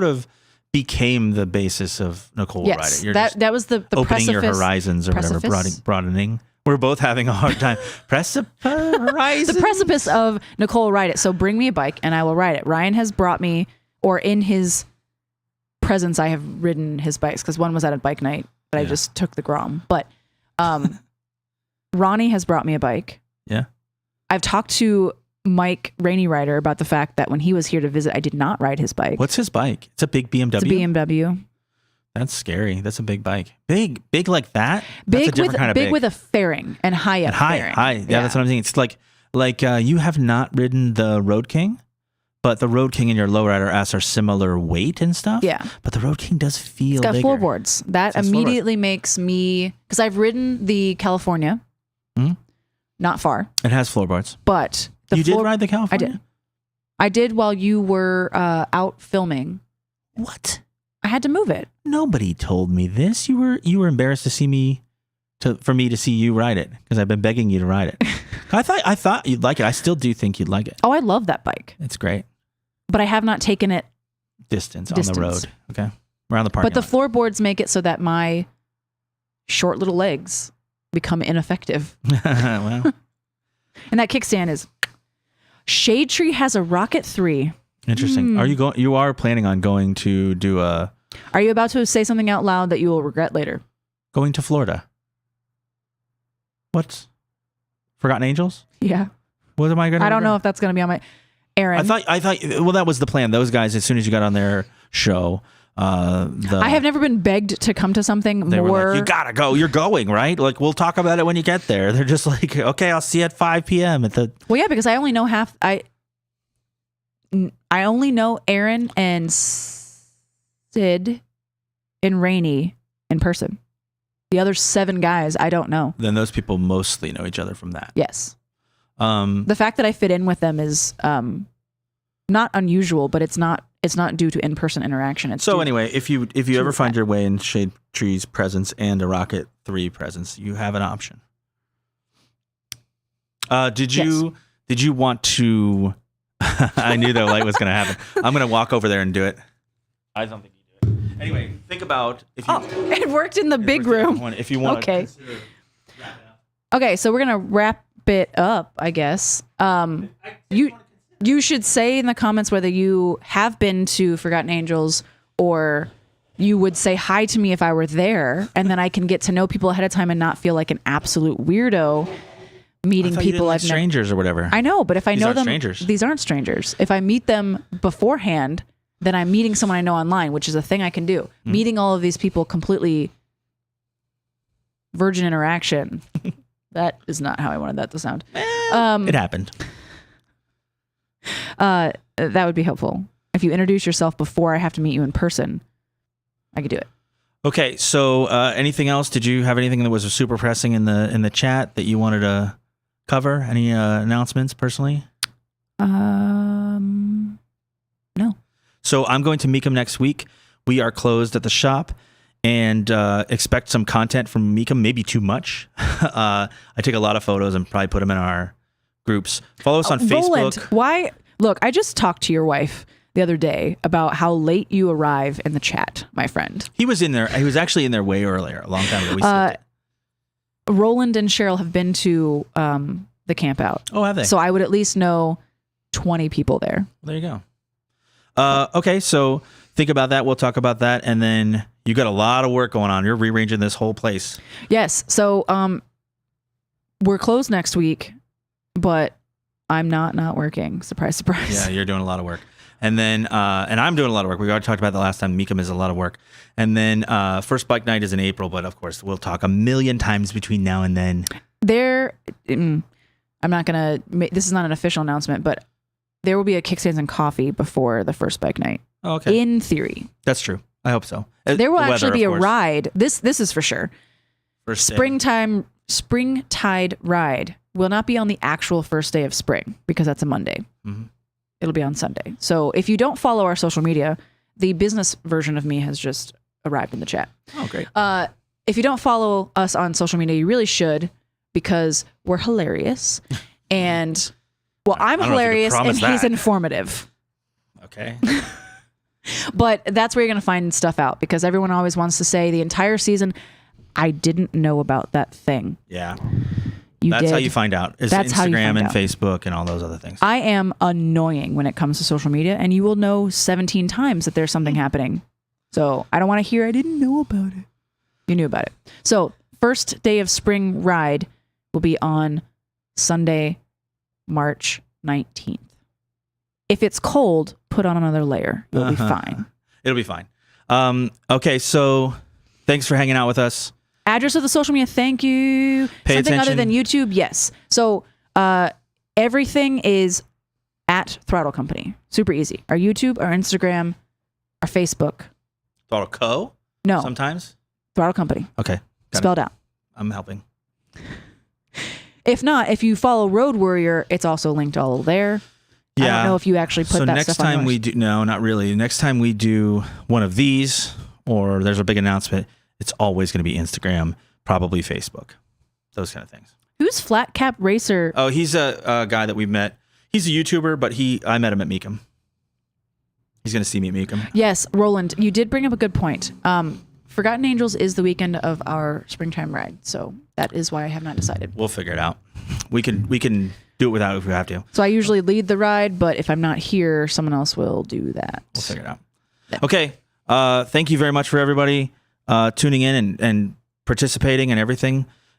of became the basis of Nicole Ride Yes, It. You're that just was the opening your precipice. horizons or whatever, precipice? broadening. We're both having a hard time. Horizons. The precipice of Nicole Ride It. So bring me a bike and I will ride it. Ryan has brought me, or in his presence, I have ridden his bikes because one was at a bike night, but I Yeah. just took the Grom. But Ronnie has brought me a bike. Yeah. I've talked to Mike Rainy Rider about the fact that when he was here to visit, I did not ride his bike. What's his bike? It's a big BMW. It's a BMW. That's scary. That's a big bike. Big like that. Big That's a different with kind of big with a fairing and high up and high. fairing. Yeah, that's what I'm saying. It's like you have not ridden the Road King, but the Road King and your Lowrider S are similar weight and stuff. Yeah. But the Road King does feel It's got bigger. floorboards. That It's immediately makes me, because I've ridden the California, Mhm. not far, It has floorboards. but the You did ride the California? I did while you were out filming. What? I had to move it. Nobody told me this. You were embarrassed to see me, for me to see you ride it because I've been begging you to ride it. I thought you'd like it. I still do think you'd like it. Oh, I love that bike, It's great. but I have not taken it. Distance. On the road. Okay. Around the parking But the lot. floorboards make it so that my short little legs become ineffective. Well, And that kickstand is. Shade Tree has a Rocket 3. interesting. Are you are planning on going to do Are you about to say something out loud that you will regret later? going to Florida? What? Forgotten Angels? Yeah. What am I going to I don't know if that's going to be on my Aaron. I thought. Well, that was the plan. Those guys, as soon as you got on their show, I have never been begged to come to something they more. were like, you gotta go. You're going, right? Like, we'll talk about it when you get there. They're just like, okay, I'll see you at 5 p.m. at the. Well, yeah, because I only know I only know Aaron and Sid and Rainey in person. The other 7 guys, I don't know. Then those people mostly know each other from that. Yes. The fact that I fit in with them is not unusual, but it's not due to in-person interaction. It's so anyway, if you ever find your way in Shade Tree's presence and a Rocket 3 presence, you have an option. Did you want to? I knew the light was going to happen. I'm going to walk over there and do it. I don't think you do it. Anyway, think about if you. Oh, it worked in the big room. If you want. Okay. Okay, so we're gonna wrap it up, I guess. You should say in the comments whether you have been to Forgotten Angels or you would say hi to me if I were there, and then I can get to know people ahead of time and not feel like an absolute weirdo meeting people I've strangers or whatever. I know, but if I know them, strangers. These aren't strangers. If I meet them beforehand, then I'm meeting someone I know online, which is a thing I can do. Meeting all of these people completely virgin interaction. That is not how I wanted that to sound. It happened. That would be helpful. If you introduce yourself before I have to meet you in person, I could do it. Okay, so anything else? Did you have anything that was super pressing in the chat that you wanted to cover? Any announcements personally? No. So I'm going to Meekum next week. We are closed at the shop, and expect some content from Meekum, maybe too much. I take a lot of photos and probably put them in our groups. Follow us on Roland, Facebook. why? Look, I just talked to your wife the other day about how late you arrive in the chat, my friend. He was in there. He was actually in there way earlier, a long time ago. We skipped it. Roland and Cheryl have been to the camp out. Oh, have they? So I would at least know 20 people there. There you go. Okay, so think about that. We'll talk about that. And then you got a lot of work going on. You're rearranging this whole place. Yes. So we're closed next week, but I'm not working. Surprise, surprise. Yeah, you're doing a lot of work. And then, and I'm doing a lot of work. We already talked about that last time. Meekum is a lot of work. And then first bike night is in April, but of course we'll talk a million times between now and then. I'm not going to, this is not an official announcement, but there will be a Kickstands and coffee before the first bike night. Oh, okay. In theory. That's true. I hope so. There will actually be a ride. This is for sure. First day. Springtide ride will not be on the actual first day of spring because that's a Monday. Mm-hmm. It'll be on Sunday. So if you don't follow our social media, the business version of me has just arrived in the chat. Oh, great. If you don't follow us on social media, you really should because we're hilarious. And, well, I'm hilarious and he's informative. Okay. But that's where you're going to find stuff out because everyone always wants to say the entire season, I didn't know about that thing. Yeah. That's how you find out. It's That's Instagram and Facebook and all those other things. I am annoying when it comes to social media, and you will know 17 times that there's something happening. So I don't want to hear I didn't know about it. You knew about it. So first day of spring ride will be on Sunday, March 19th. If it's cold, put on another layer. You'll be fine. It'll be fine. Okay, so thanks for hanging out with us. Address of the social media, thank you. Pay Something attention. other than YouTube, yes. So everything is at Throttle Company. Super easy. Our YouTube, our Instagram, our Facebook. Throttle Co? No. Sometimes? Throttle Company. Okay. Spelled out. I'm helping. If not, if you follow Road Warrior, it's also linked all there. Yeah. I don't know if you actually put that next stuff on time yours. we do, no, not really. Next time we do one of these or there's a big announcement, it's always going to be Instagram, probably Facebook, those kind of things. Who's Flat Cap Racer? Oh, he's a guy that we met. He's a YouTuber, but I met him at Meekum. He's going to see me at Meekum. Yes, Roland, you did bring up a good point. Forgotten Angels is the weekend of our springtime ride, so that is why I have not decided. We'll figure it out. We can do it without if we have to. So I usually lead the ride, but if I'm not here, someone else will do that. We'll figure it out. Okay. Thank you very much for everybody tuning in and participating and everything.